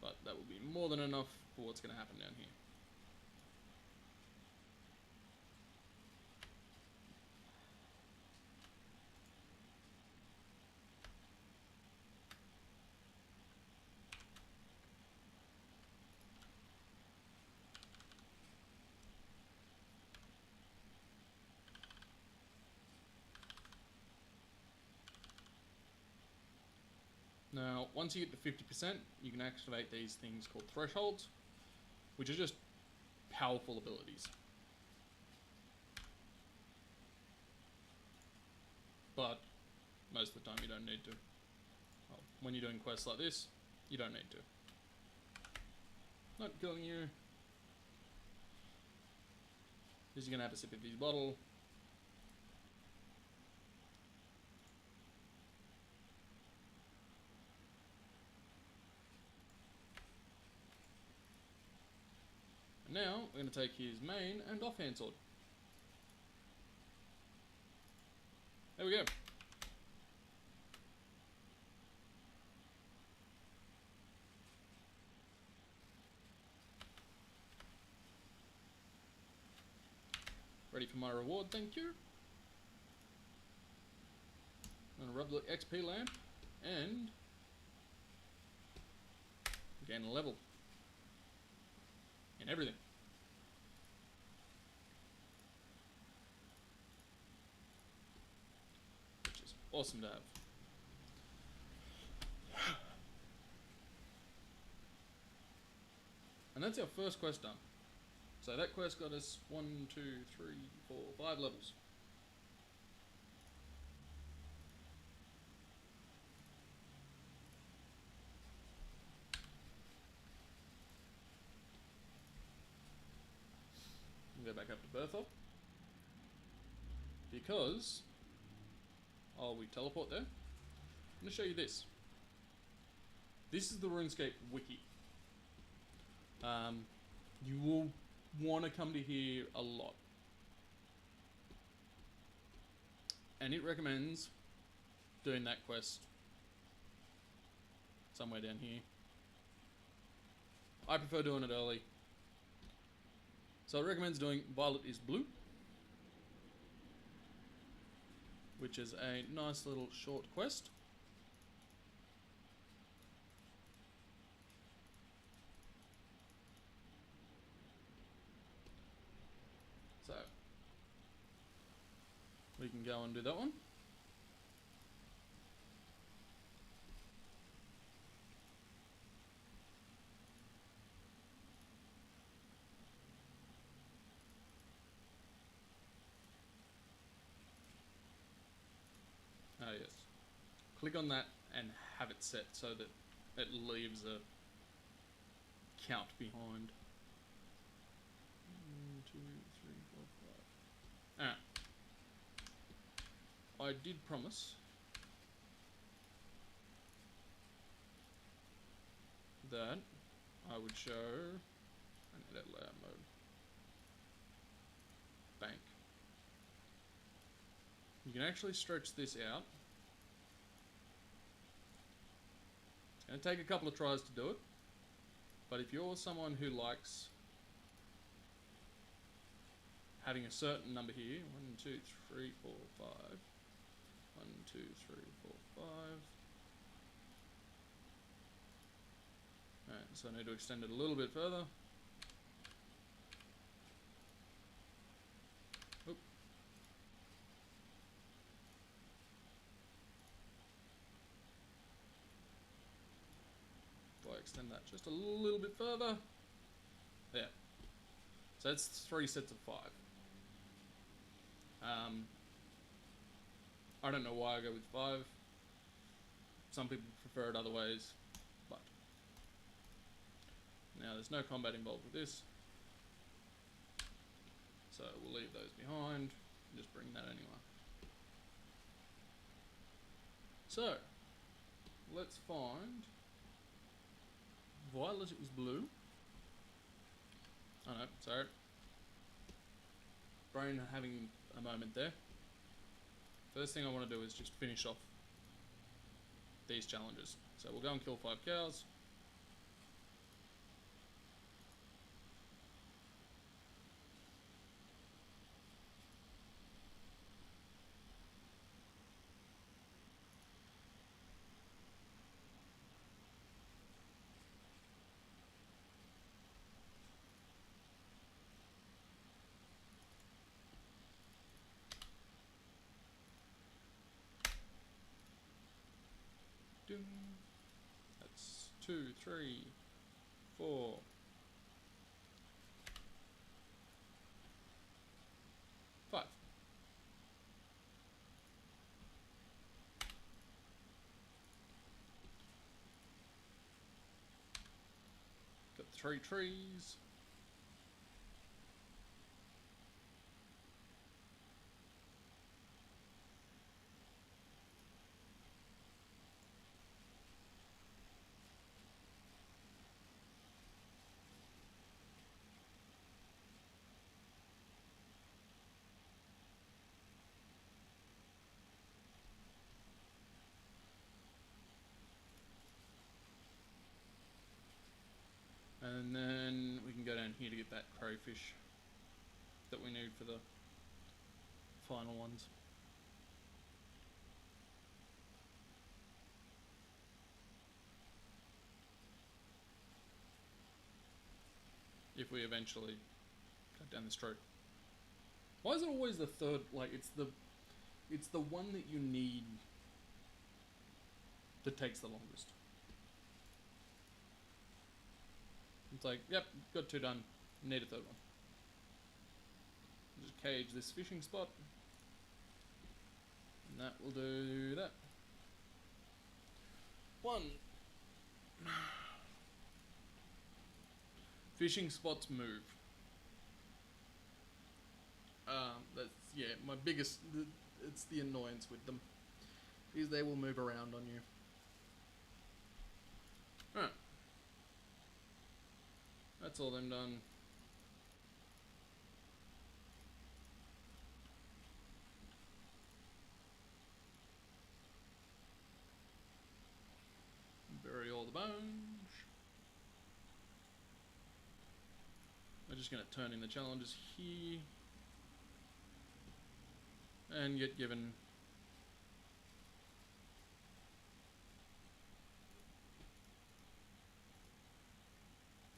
But that will be more than enough for what's going to happen down here. Now, once you get to 50%, you can activate these things called thresholds, which are just powerful abilities. But most of the time you don't need to. Well, when you're doing quests like this, you don't need to. Not killing you. Because you're going to have a sip of his bottle. And now we're going to take his main and offhand sword. There we go. Ready for my reward, thank you. I'm going to rub the XP lamp and gain a level in everything. Which is awesome to have. And that's our first quest done. So that quest got us 1, 2, 3, 4, 5 levels. Go back up to Bertha. Because we teleport there. I'm going to show you this. This is the Runescape wiki. You will want to come to here a lot. And it recommends doing that quest somewhere down here. I prefer doing it early. So it recommends doing Violet is Blue, which is a nice little short quest. So we can go and do that one. Ah yes. Click on that and have it set so that it leaves a count behind. 1, 2, 3, 4, 5. Alright. I did promise that I would show an edit layout mode. Bank. You can actually stretch this out. It's going to take a couple of tries to do it, but if you're someone who likes having a certain number here, 1, 2, 3, 4, 5, 1, 2, 3, 4, 5. Alright, so I need to extend it a little bit further. Oop. If I extend that just a little bit further. There. So that's 3 sets of 5. I don't know why I go with 5. Some people prefer it other ways, but now there's no combat involved with this. So we'll leave those behind and just bring that anyway. So let's find Violet is blue. Oh no, sorry. Brain having a moment there. First thing I want to do is just finish off these challenges. So we'll go and kill 5 cows. Ding. That's 2, 3, 4. 5. Got 3 trees. And then we can go down here to get that crayfish that we need for the final ones. If we eventually cut down this tree. Why is it always the third, like it's the one that you need that takes the longest? It's like, yep, got 2 done, need a 3rd one. Just cage this fishing spot. And that will do that. 1. Fishing spots move. That's, yeah, my biggest, it's the annoyance with them. Is they will move around on you. Alright. That's all them done. Bury all the bones. We're just going to turn in the challenges here. And get given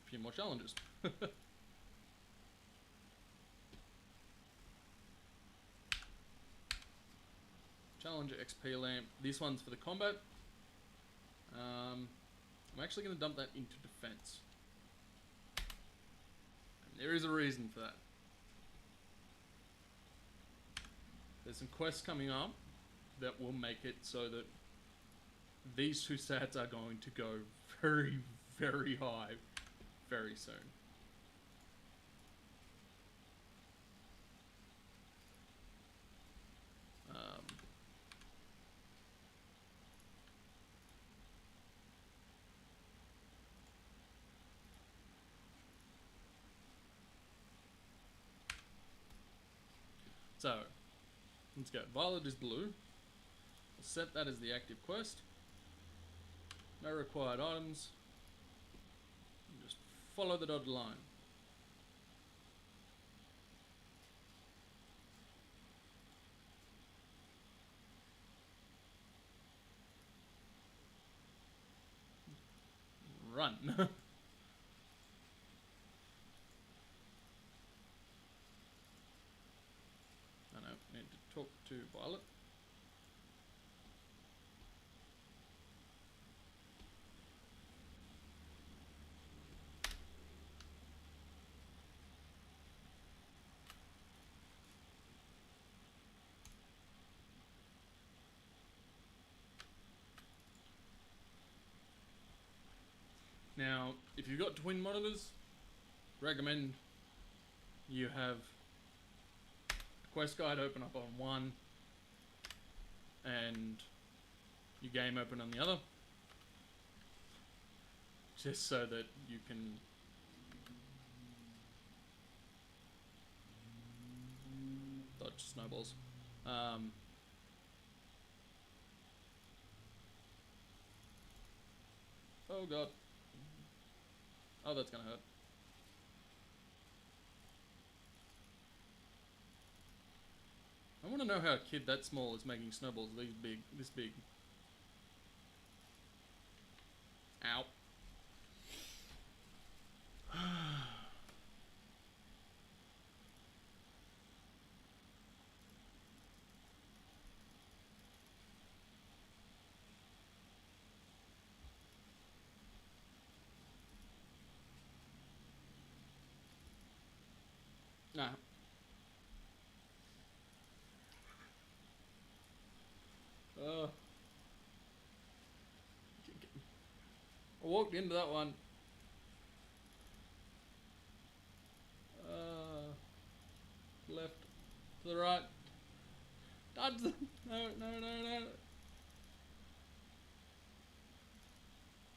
a few more challenges. Challenge XP lamp. This one's for the combat. I'm actually going to dump that into defense. And there is a reason for that. There's some quests coming up that will make it so that these 2 stats are going to go very, very high very soon. So, let's go. Violet is blue. We'll set that as the active quest. No required items. Just follow the dotted line. Run. I need to talk to Violet. Now, if you've got twin monitors, recommend you have quest guide open up on one and your game open on the other, just so that you can dodge snowballs. Oh god. Oh, that's gonna hurt. I want to know how a kid that small is making snowballs this big. Ow. Nah. I walked into that one. Left to the right. Dodge them. No.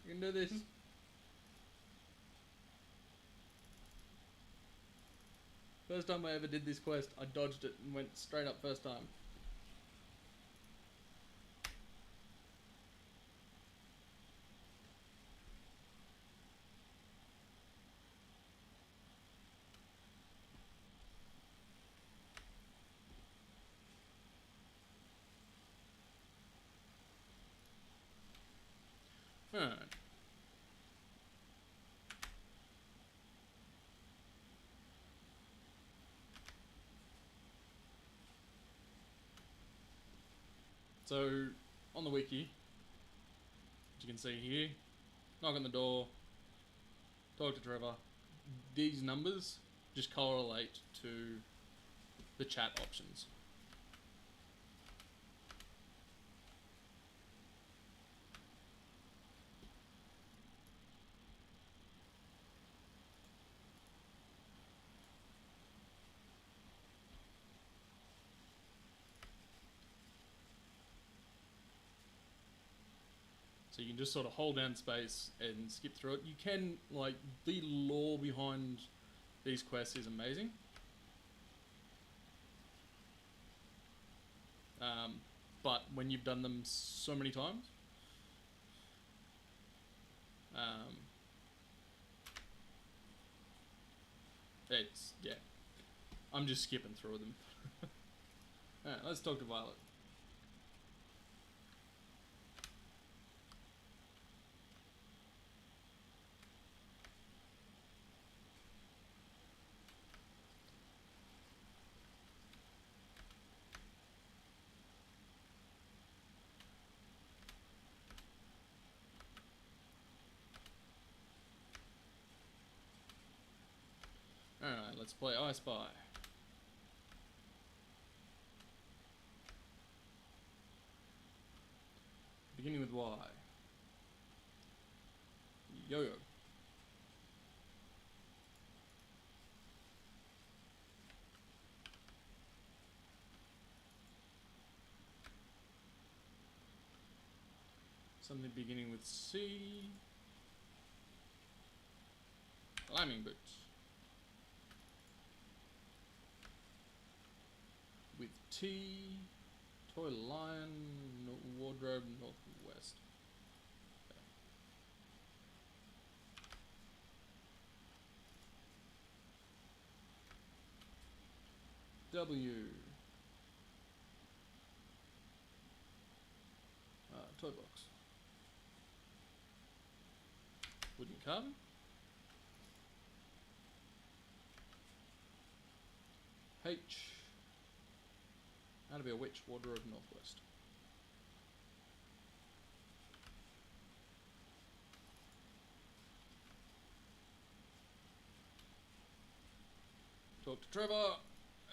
You can do this. First time I ever did this quest, I dodged it and went straight up first time. Alright. So, on the wiki, as you can see here, knock on the door, talk to Trevor. These numbers just correlate to the chat options. So you can just sort of hold down space and skip through it. You can, like, the lore behind these quests is amazing. But when you've done them so many times, it's, yeah. I'm just skipping through them. Alright, let's talk to Violet. Alright, let's play I Spy. Beginning with Y. Yo-yo. Something beginning with C. Climbing boots. With T. Toy lion. Wardrobe northwest. Okay. W. Toy box. Wooden carton. H. How to be a witch, wardrobe northwest. Talk to Trevor.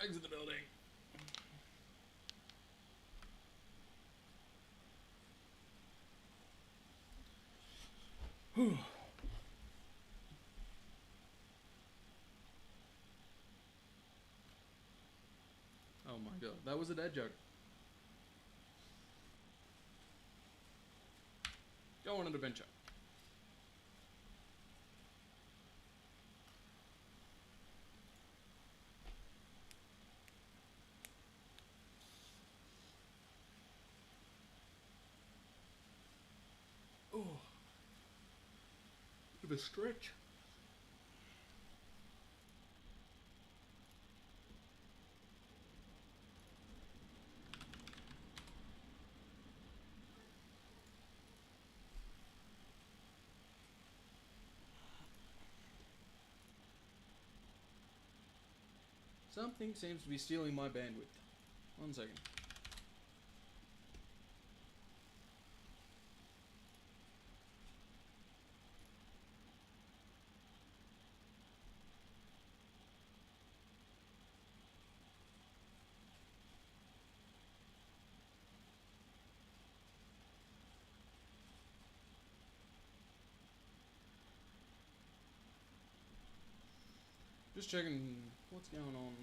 Exit the building. Whew. Oh my god, that was a dad joke. Go on an adventure. Oh, bit of a stretch. Something seems to be stealing my bandwidth. 1 second. Just checking what's going on.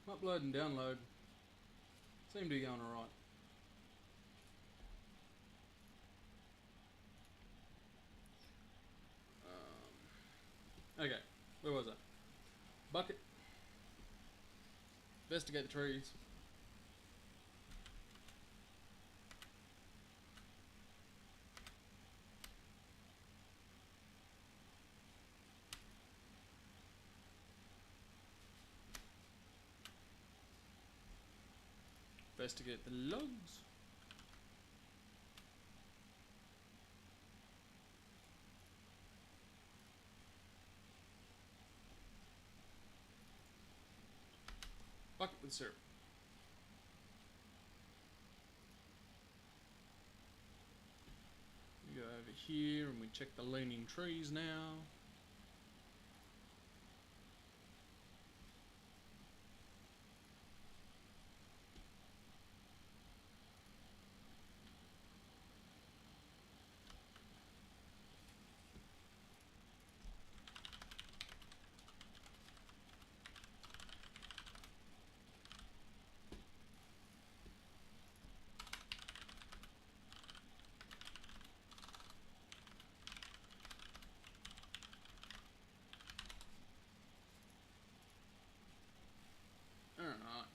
Upload and download seem to be going alright. Okay, where was I? Bucket. Investigate the trees. Investigate the logs. Bucket with syrup. We go over here and we check the leaning trees now. Alright.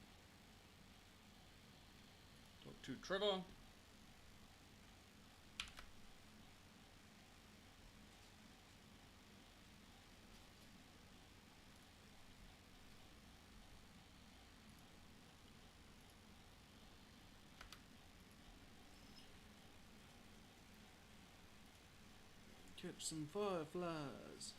Talk to Trevor. Catch some fireflies.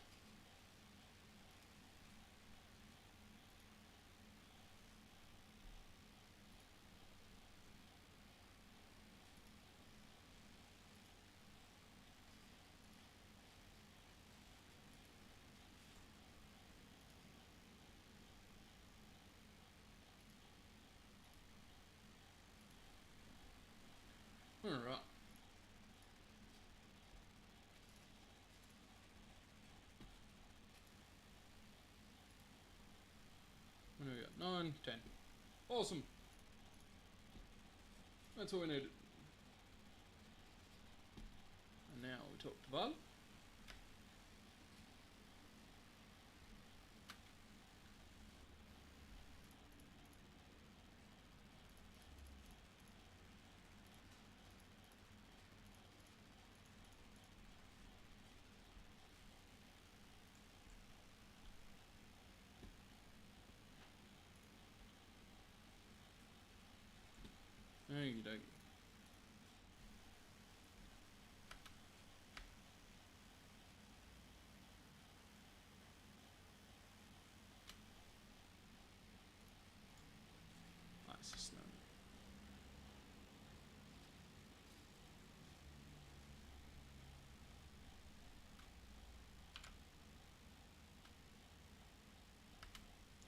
Alright. What do we got? 9, 10. Awesome. That's all we needed. And now we talk to Val.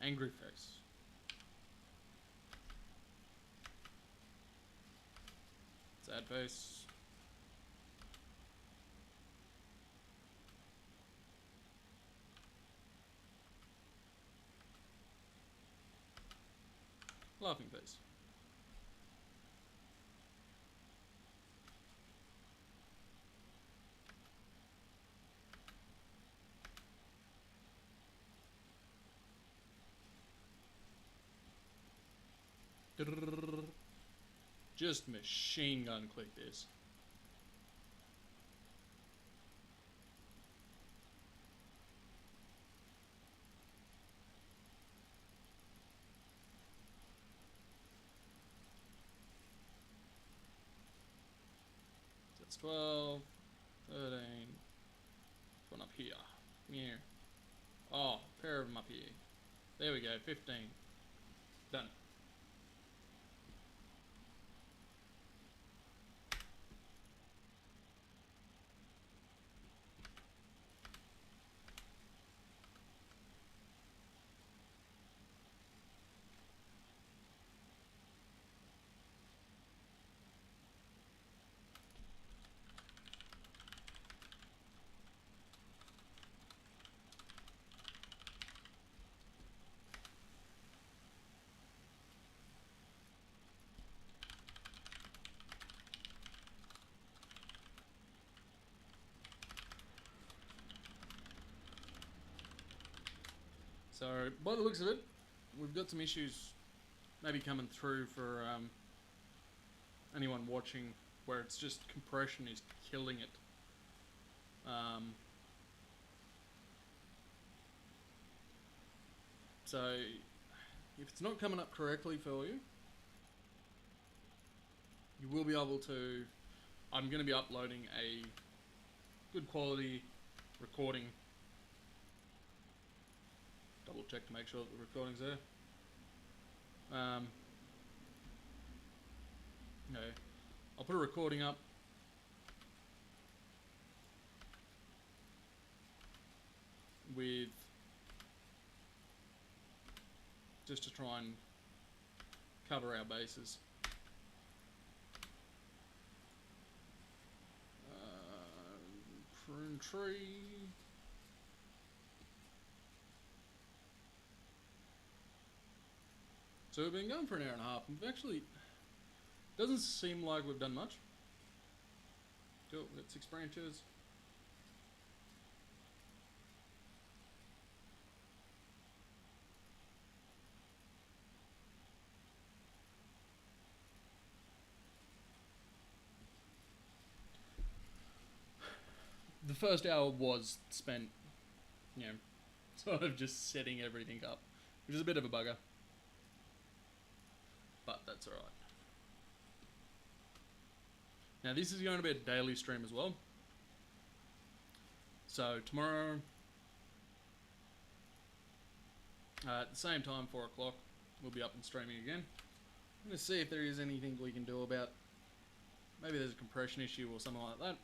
Angry face. Sad face. Laughing face. Just machine gun click this. So that's 12, 13, one up here. Here. Oh, pair of them up here. There we go, 15. Done. So, by the looks of it, we've got some issues maybe coming through for anyone watching where it's just compression is killing it. So, if it's not coming up correctly for you, you will be able to... I'm going to be uploading a good quality recording. Double check to make sure that the recording's there. No, I'll put a recording up with just to try and cover our bases. Prune tree. So we've been going for an hour and a half. We've actually, doesn't seem like we've done much. Cool, we've got 6 branches. The first hour was spent, you know, sort of just setting everything up, which is a bit of a bugger. But that's alright. Now this is going to be a daily stream as well. So tomorrow, at the same time, 4 o'clock, we'll be up and streaming again. I'm going to see if there is anything we can do about, maybe there's a compression issue or something like that.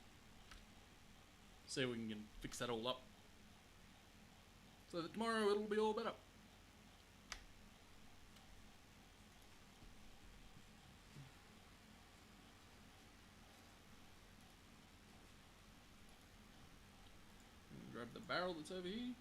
See if we can fix that all up. So that tomorrow it'll be all better. Grab the barrel that's over here.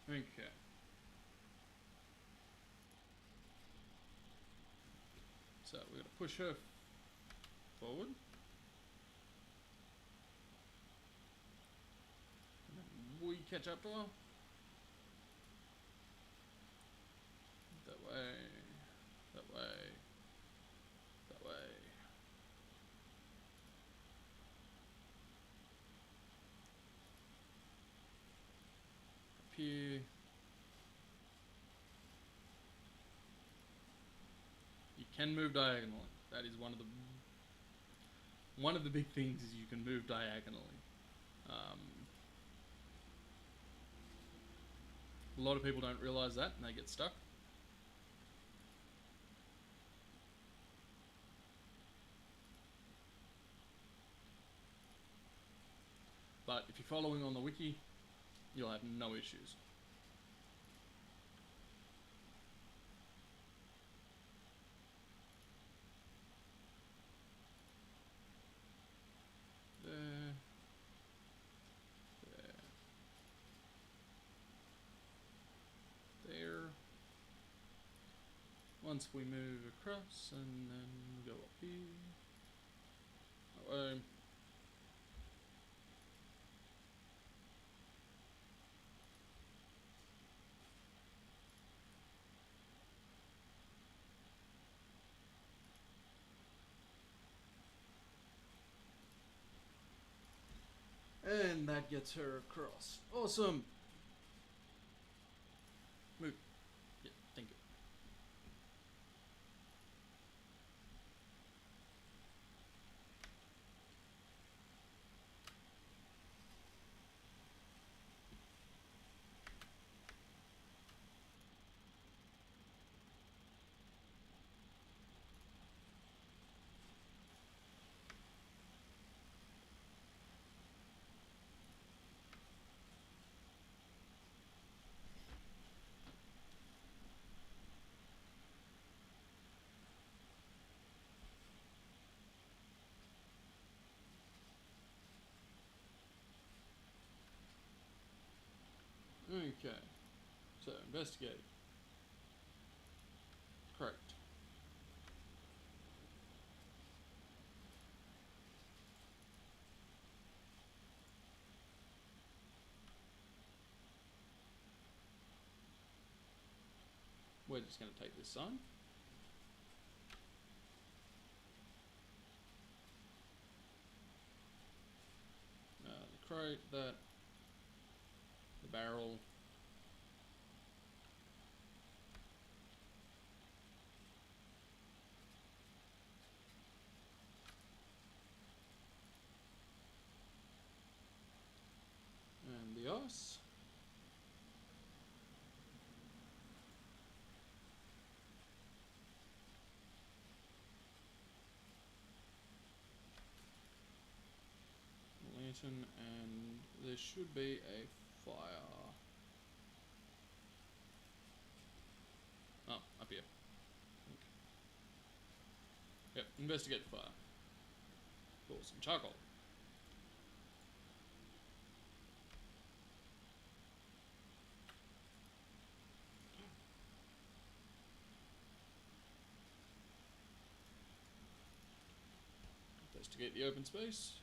Okay. So we're going to push her forward. We catch up to her. That way, that way, that way. Up here. You can move diagonally. That is one of the big things is you can move diagonally. A lot of people don't realise that and they get stuck. But if you're following on the wiki, you'll have no issues. There. There. Once we move across and then go up here. That way. And that gets her across. Awesome. Move. Yeah, thank you. Okay. So, investigate. Correct. We're just going to take this sign. The crate, that, the barrel. And the ice. Lantern, and there should be a fire. Oh, up here. Okay. Yep, investigate fire. Pour some charcoal. Investigate the open space.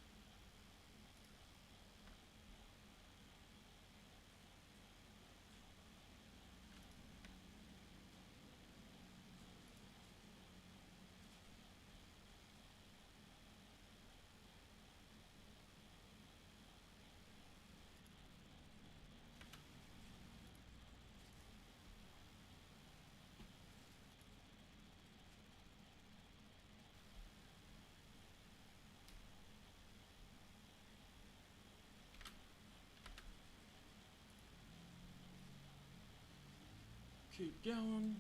Keep going.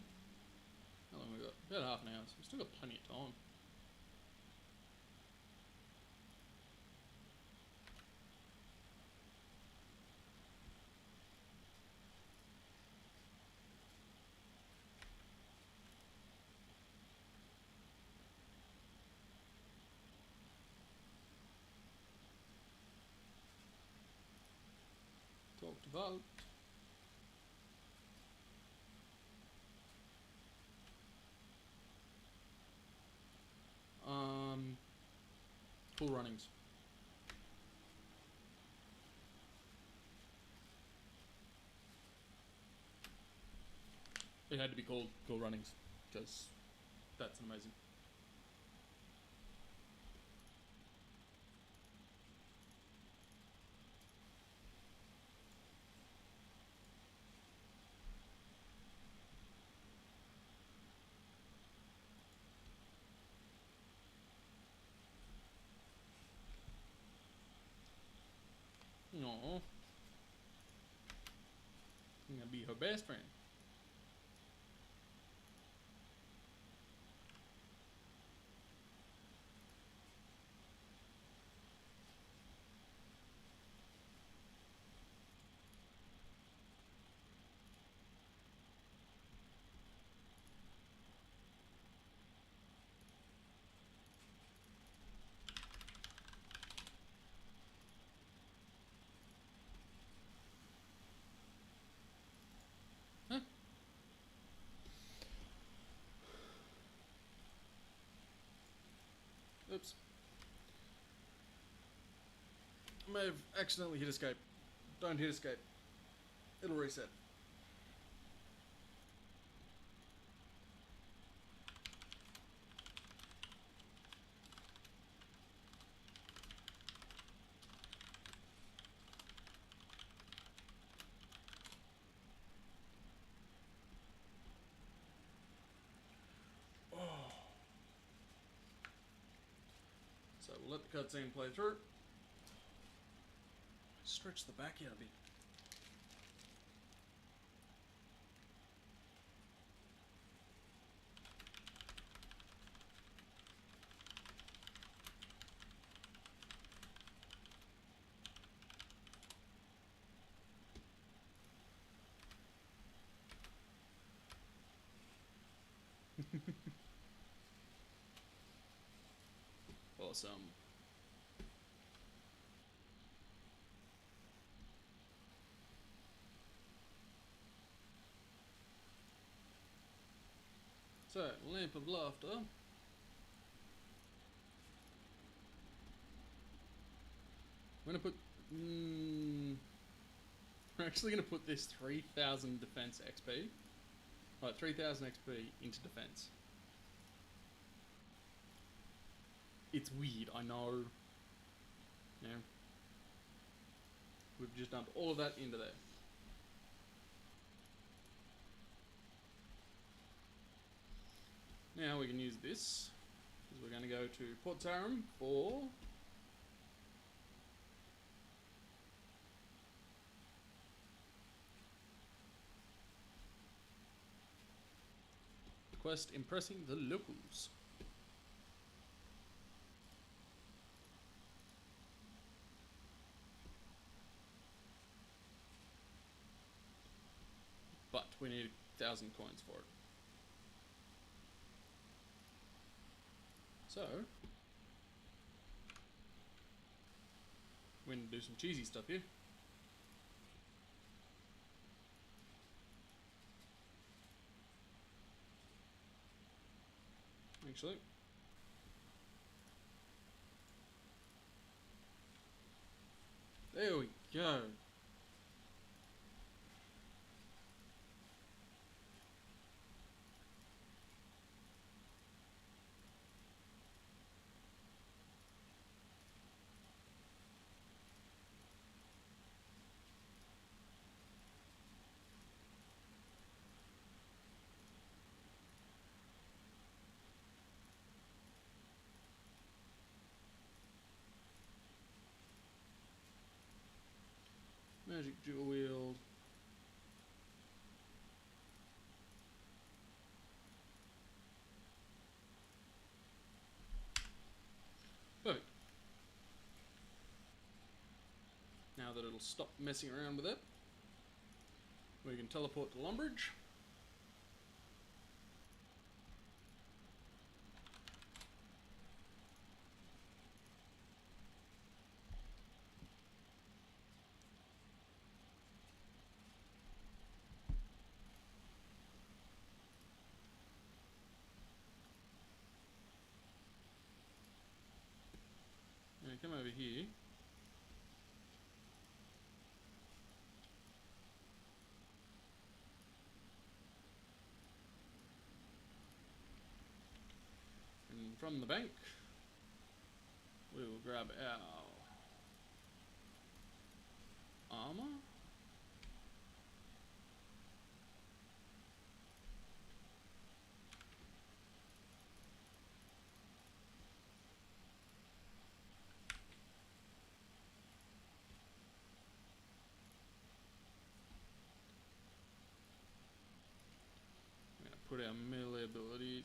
How long we got? About half an hour, so we've still got plenty of time. Talk to Vote. Cool runnings. It had to be called Cool Runnings, because that's amazing. No. I'm gonna to be her best friend. Huh? Oops. I may have accidentally hit escape. Don't hit escape. It'll reset. So we'll let the cutscene play through. Stretch the back out a bit. Awesome. So, lamp of laughter. I'm gonna put. We're actually gonna put this 3,000 defense XP. Right, 3,000 XP into defense. It's weird, I know. Yeah. We've just dumped all of that into there. Now we can use this, because we're going to go to Port Sarum for the quest Impressing the Locals. But we need 1,000 coins for it. So, we're going to do some cheesy stuff here. Actually, there we go. Magic Jewel Wield. Perfect. Now that it'll stop messing around with it, we can teleport to Lumbridge. And come over here. And from the bank, we will grab our armor.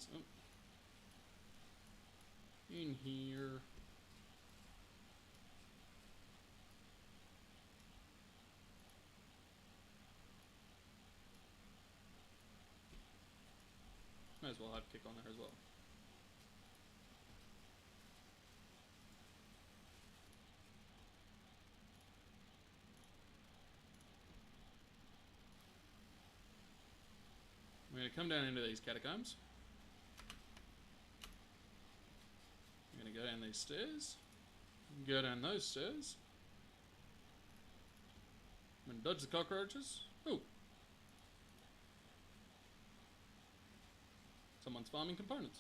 these. Oh. In here. Might as well have kick on there as well. We're going to come down into these catacombs. We're going to go down these stairs. Go down those stairs. I'm going to dodge the cockroaches. Ooh. Someone's farming components.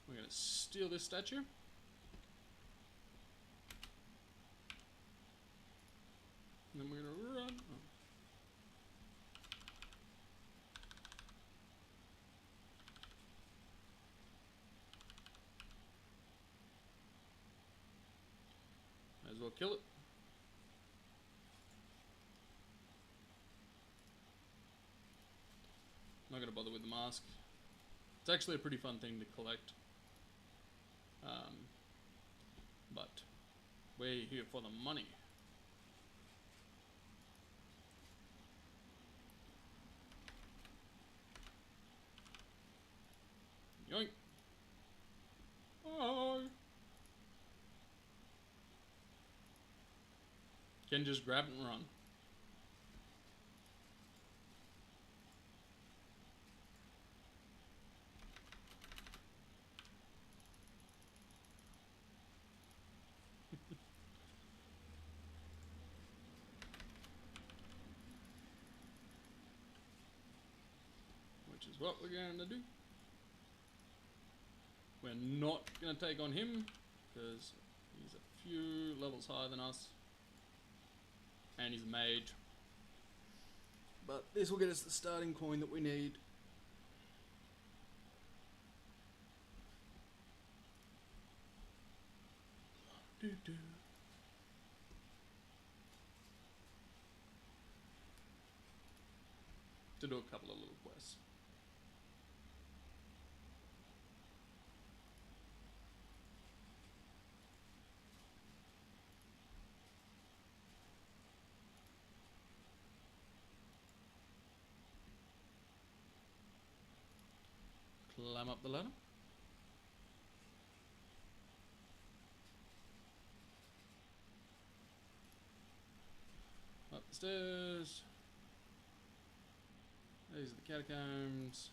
We're going to steal this statue. And then we're going to run. Oh. Might as well kill it. Not going to bother with the mask. It's actually a pretty fun thing to collect. But we're here for the money. Yoink. Oh. Can just grab it and run. Which is what we're going to do. We're not going to take on him because he's a few levels higher than us. And he's a mage. But this will get us the starting coin that we need. To do a couple of little quests. Climb up the ladder. Up the stairs. These are the catacombs.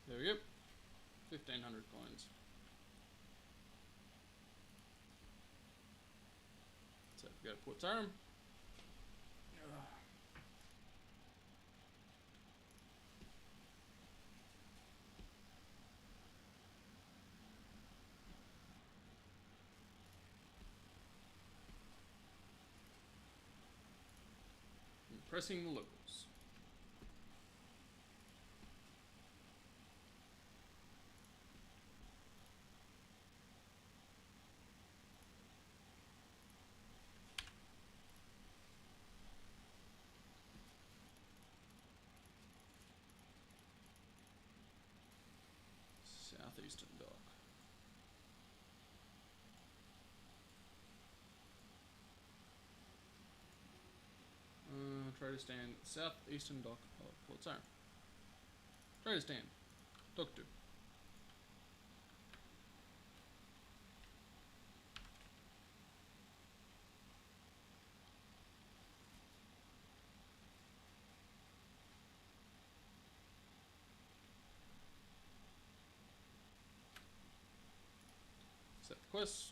There we go. 1,500 coins. So we go to Port Sarum. Impressing the locals. Southeastern Dock. Trader stand, southeastern dock of Port Sarum. Trader stand, dock 2. Set the quest.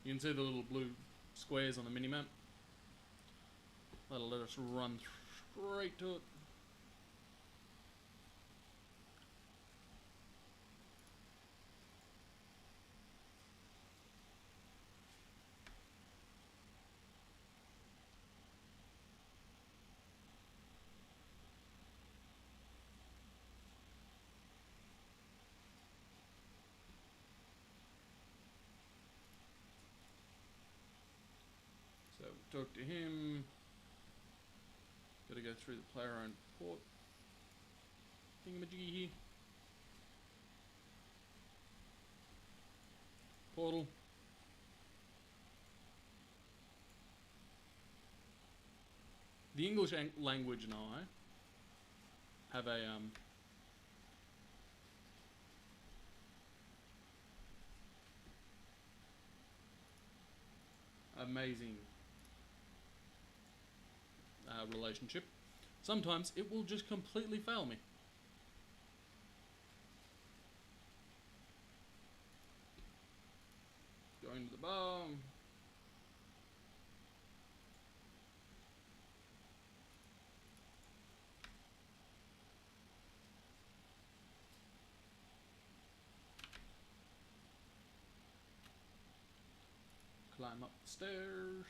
You can see the little blue squares on the minimap. That'll let us run straight to it. talk to him. Gotta go through the player-owned port thingamajiggy here. Portal. The English language and I have a amazing relationship. Sometimes it will just completely fail me. Going to the bar. Climb up the stairs.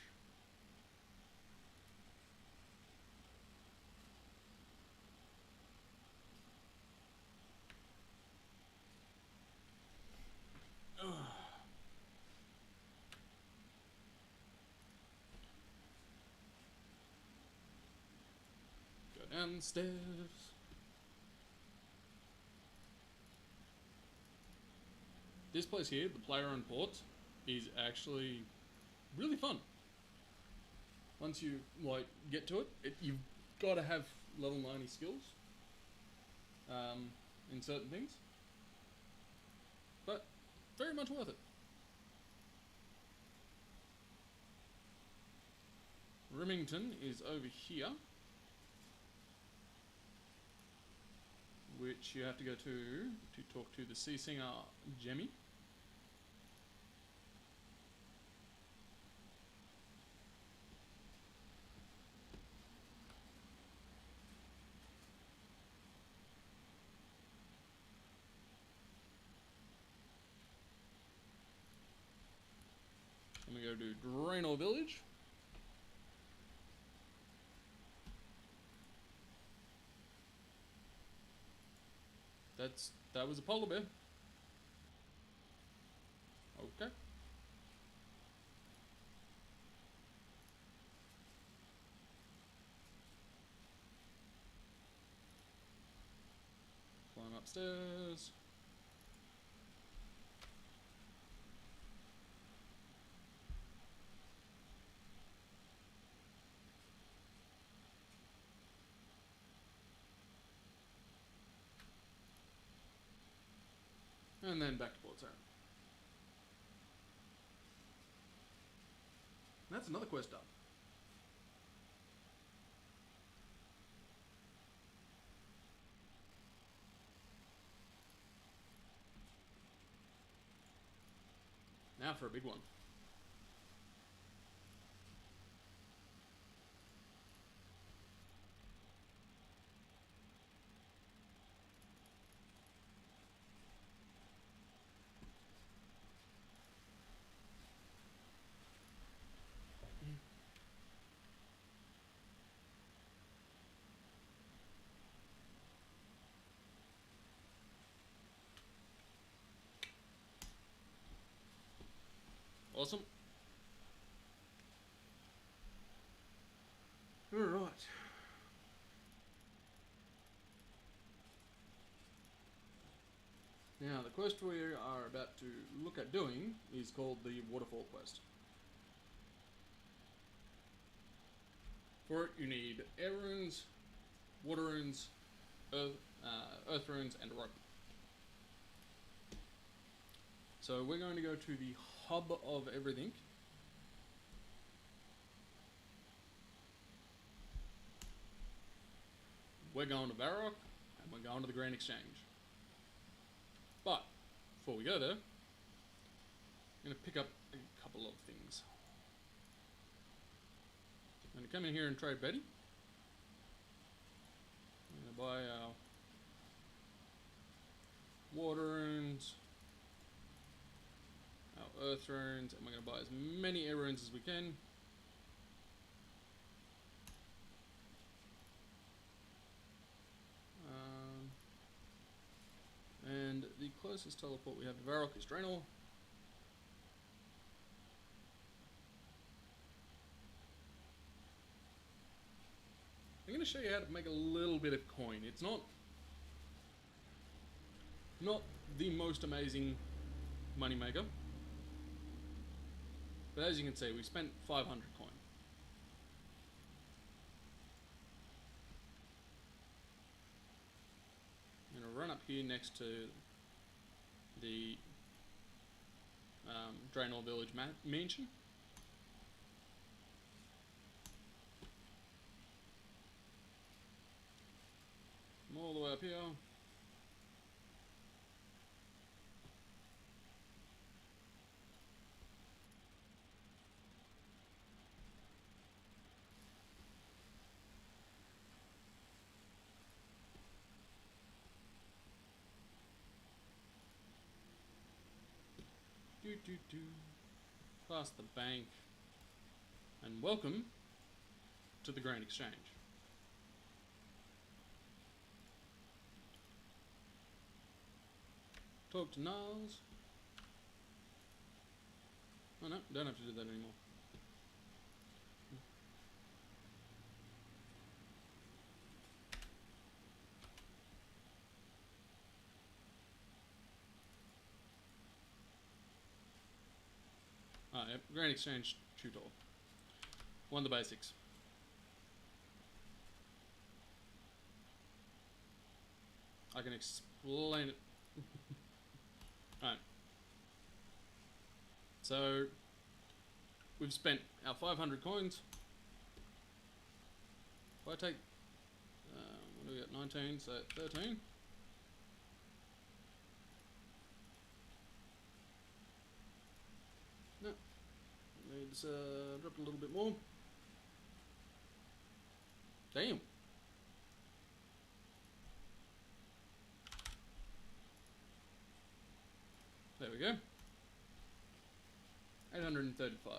Go down the stairs. This place here, the player-owned ports, is actually really fun. Once you like get to it, you've got to have level 90 skills in certain things, but very much worth it. Remington is over here, which you have to go to talk to the Sea Singer Jemmy. I'm gonna go to Draenor Village. That was a polar bear. Okay. Climb upstairs. And then back to Port Sarim. That's another quest done. Now for a big one. Awesome. All right. Now, the quest we are about to look at doing is called the Waterfall quest. For it, you need air runes, water runes, earth runes, and a rope. So we're going to go to the hub of everything. We're going to Varrock, and we're going to the Grand Exchange. But, before we go there, I'm going to pick up a couple of things. I'm going to come in here and trade Betty. I'm going to buy our water runes, our earth runes, and we're going to buy as many air runes as we can. And the closest teleport we have to Varrock is Draenor. going to show you how to make a little bit of coin. It's not the most amazing moneymaker, but as you can see, we spent 500 coin. I'm going to run up here next to the Draenor Village mansion. I'm all the way up here. Past the bank, and welcome to the Grand Exchange. Talk to Niles. Oh no, don't have to do that anymore. Ah, yep, Grand Exchange tutor. One of the basics. I can explain it. Alright. So, we've spent our 500 coins. If I take, what do we got, 19, so 13. No. Needs, drop a little bit more. Damn. There we go. 835.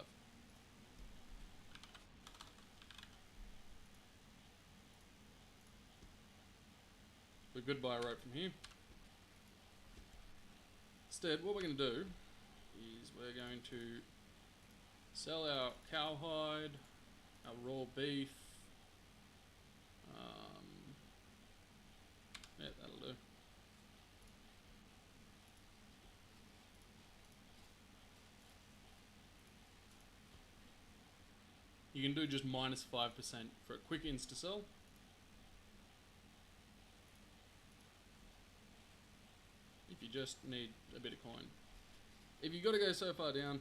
We're good by a rope from here. Instead, what we're going to do is we're going to sell our cowhide, our raw beef. Yeah, that'll do. You can do just -5% for a quick insta sell. If you just need a bit of coin. If you've got to go so far down,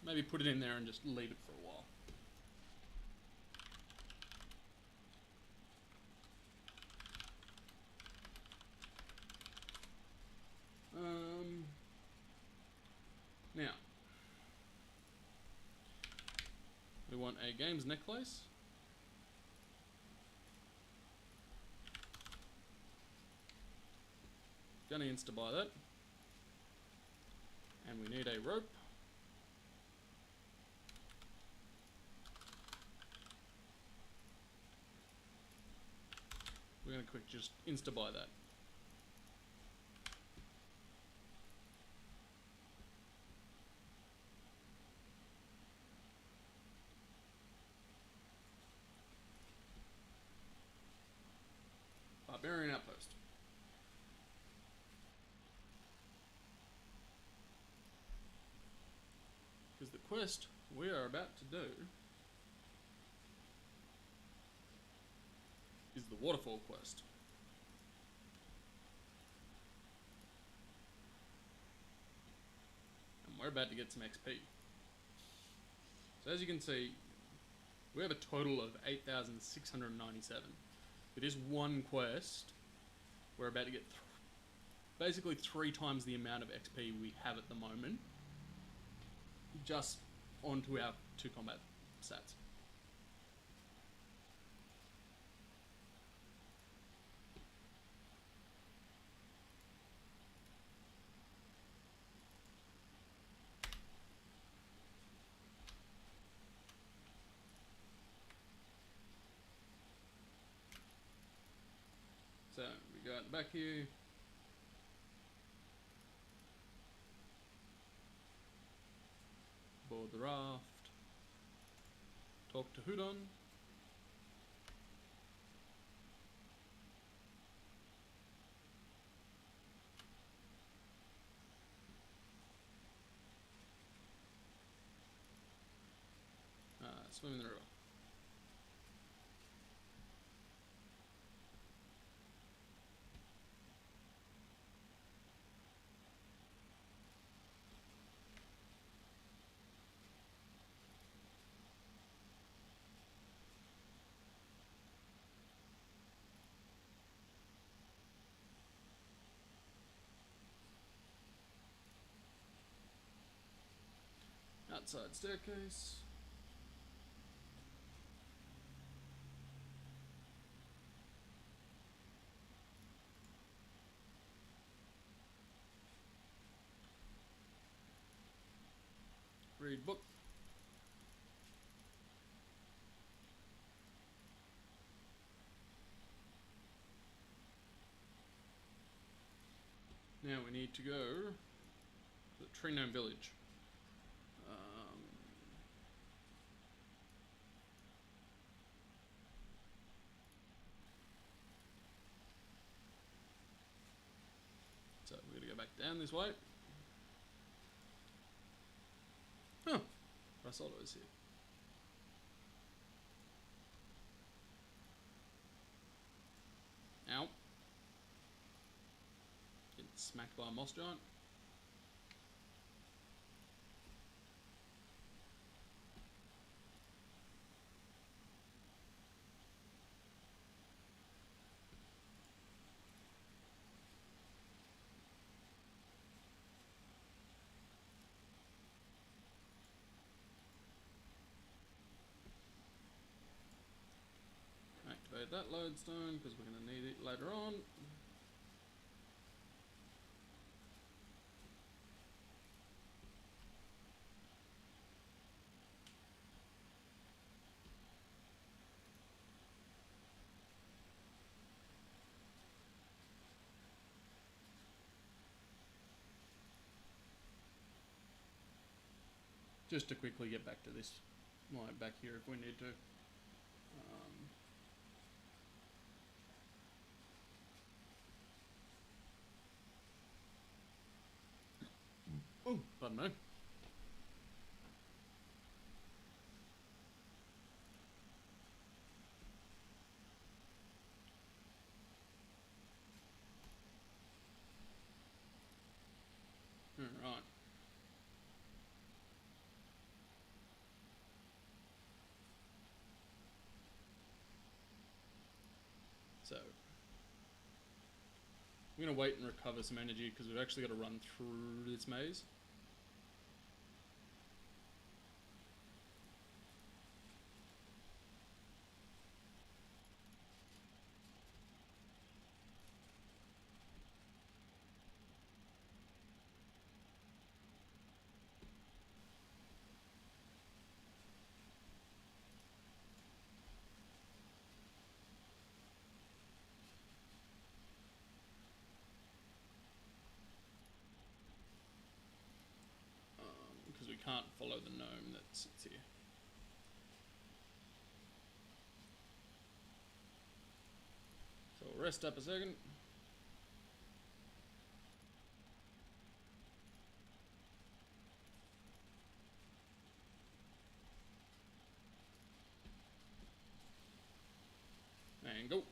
maybe put it in there and just leave it for a while. Now, we want a games necklace. Gonna insta buy that. And we need a rope. We're gonna quick just insta buy that. Barbarian Outpost. Because the quest we are about to do is the waterfall quest. And we're about to get some XP. So as you can see, we have a total of 8,697. It is one quest. We're about to get basically 3 times the amount of XP we have at the moment, just onto our 2 combat stats. So we go out the back here. Board the raft. Talk to Hudon. swim in the river. Outside staircase. Read book. Now we need to go to the Tree Gnome Village. So we're going to go back down this way. Huh. Rasoldo is here. Ow. Getting smacked by a moss giant. Activate that lodestone because we're going to need it later on. Just to quickly get back to this, like back here if we need to. Oh, pardon me. Alright. So, I'm going to wait and recover some energy because we've actually got to run through this maze. Because we can't follow the gnome that sits here. So we'll rest up a second. And go.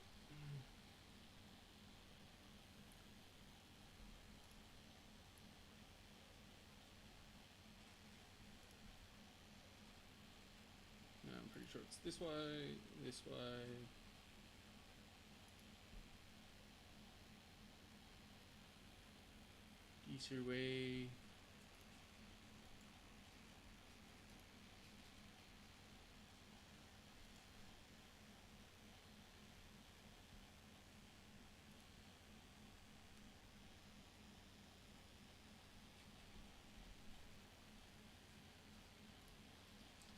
Now I'm pretty sure it's this way, this way. Geezer way.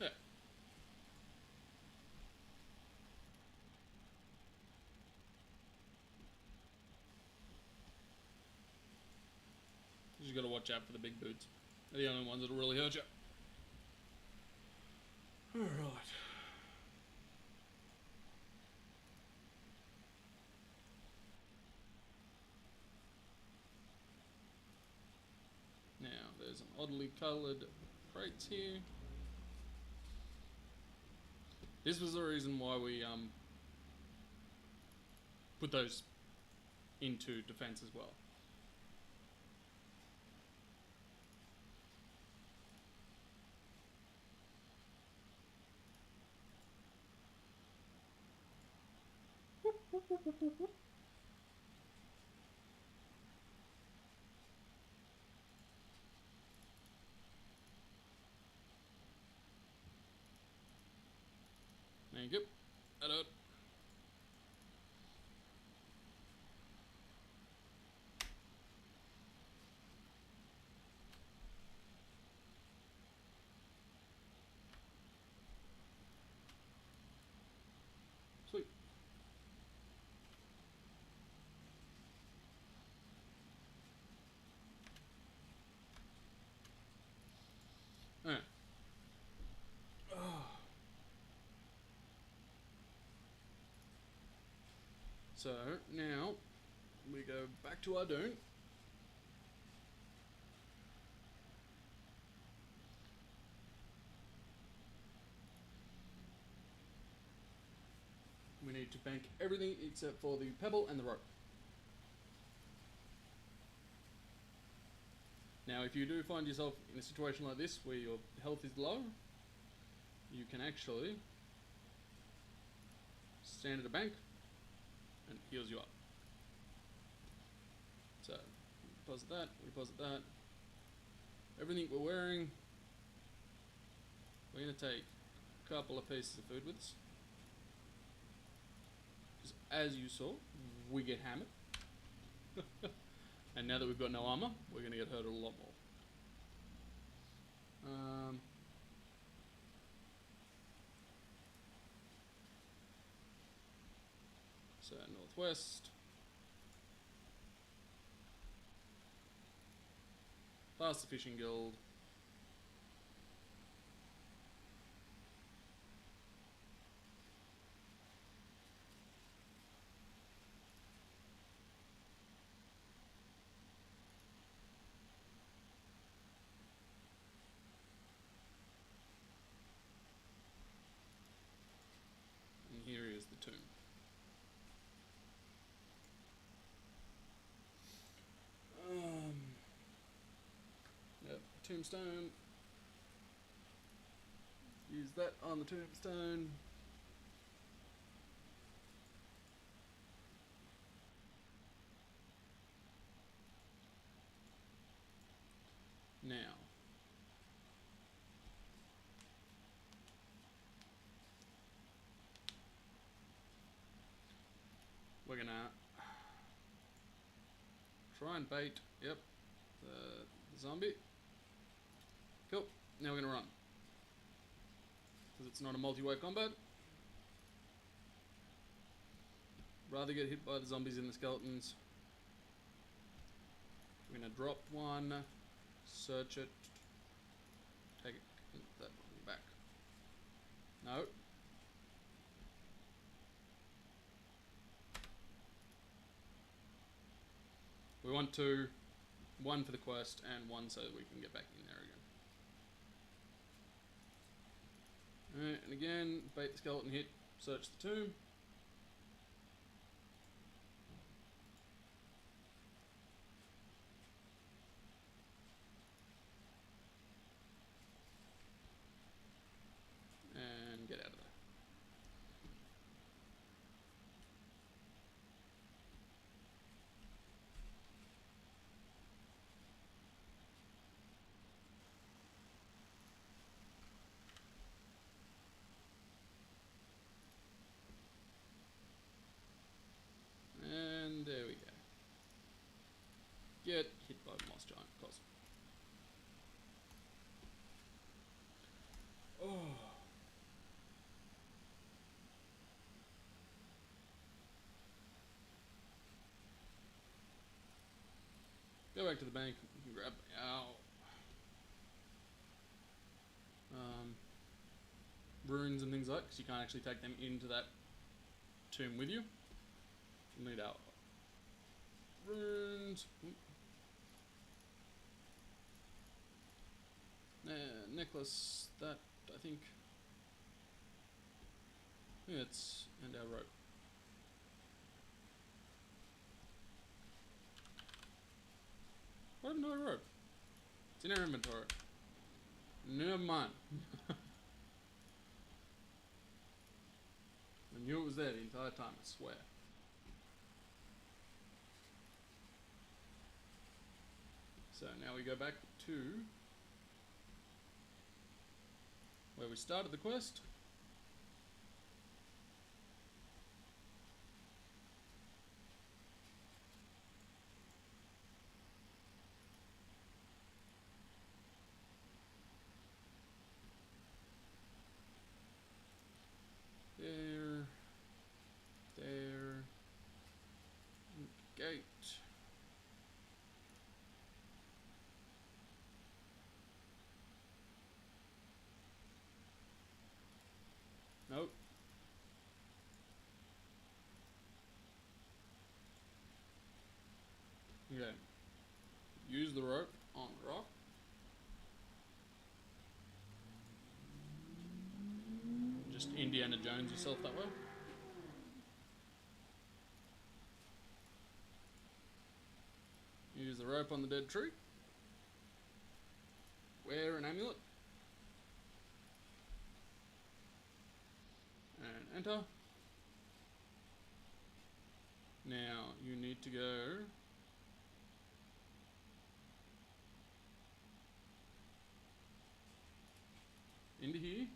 Yeah. You just gotta watch out for the big boots. They're the only ones that'll really hurt you. Alright. Now, there's an oddly coloured crates here. This was the reason why we put those into defense as well. Thank you. Hello. Sweet. Alright. So now we go back to our dune. We need to bank everything except for the pebble and the rope. Now, if you do find yourself in a situation like this where your health is low, you can actually stand at a bank and it heals you up. So, deposit that, we deposit that. Everything we're wearing, we're going to take a couple of pieces of food with us. Because as you saw, we get hammered. And now that we've got no armor, we're going to get hurt a lot more. So northwest. Past the fishing guild. And here is the tomb. Yep, tombstone. Use that on the tombstone. Now, we're gonna try and bait, yep, the zombie. Cool, now we're gonna run. Because it's not a multi-way combat. Rather get hit by the zombies than the skeletons. We're gonna drop one, search it, take it, that one back. No. We want to, one for the quest and one so that we can get back in there again. Alright, and again, bait the skeleton hit, search the tomb. And get out of there. And there we go. Get hit by the moss giant, of course. Oh. Go back to the bank, you can grab, runes and things like that, because you can't actually take them into that tomb with you. We'll need our runes. Necklace, that, I think. Let's end our rope. What happened to our rope? It's in our inventory. Never mind. I knew it was there the entire time, I swear. So now we go back to where we started the quest. There, gate. Nope. Okay. Use the rope on the rock. Just Indiana Jones yourself that way. Use the rope on the dead tree. Wear an amulet. And enter. Now you need to go into here.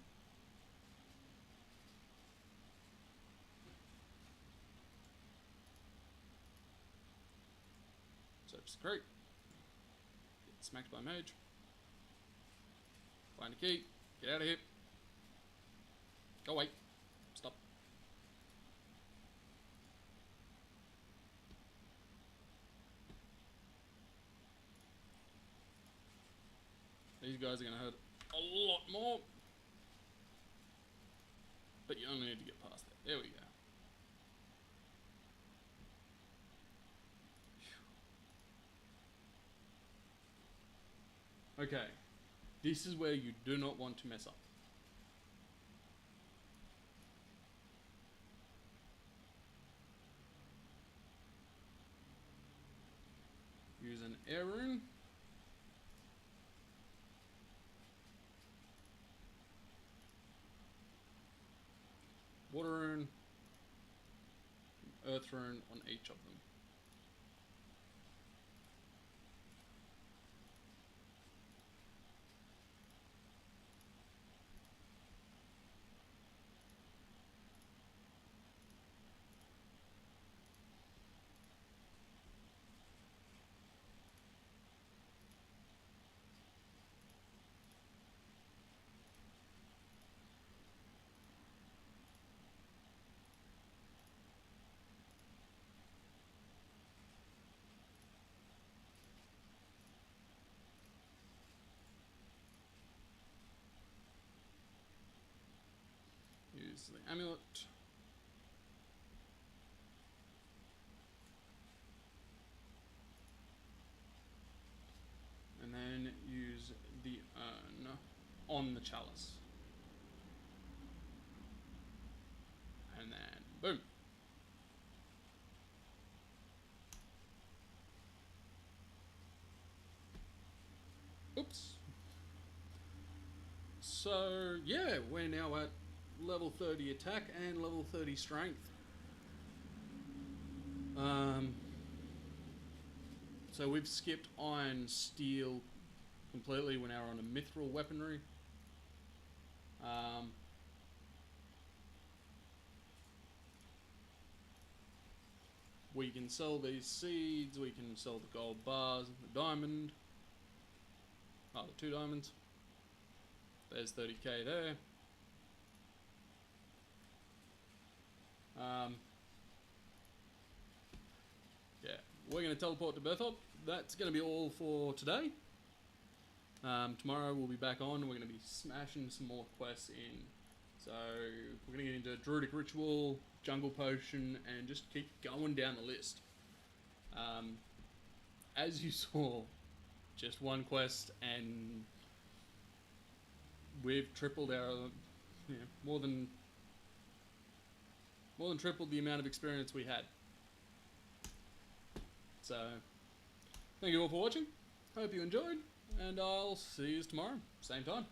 Search the crate. Get smacked by mage. Find a key. Get out of here. Go away. Stop. These guys are going to hurt a lot more. But you only need to get past that. There we go. Okay. This is where you do not want to mess up. Use an air rune. Water rune. Earth rune on each of them. Use the amulet. And then use the urn on the chalice. And then boom. Oops. So yeah, we're now at level 30 attack and level 30 strength. So we've skipped iron, steel completely. We're now on a mithril weaponry. We can sell these seeds, we can sell the gold bars, the diamond. Oh, the 2 diamonds. There's 30k there. Yeah, we're going to teleport to Berthop. That's going to be all for today. Tomorrow we'll be back on. We're going to be smashing some more quests in. So we're going to get into Druidic Ritual, Jungle Potion, and just keep going down the list. As you saw, just one quest and we've tripled our, more than More than tripled the amount of experience we had. So, thank you all for watching. Hope you enjoyed, and I'll see you tomorrow, same time.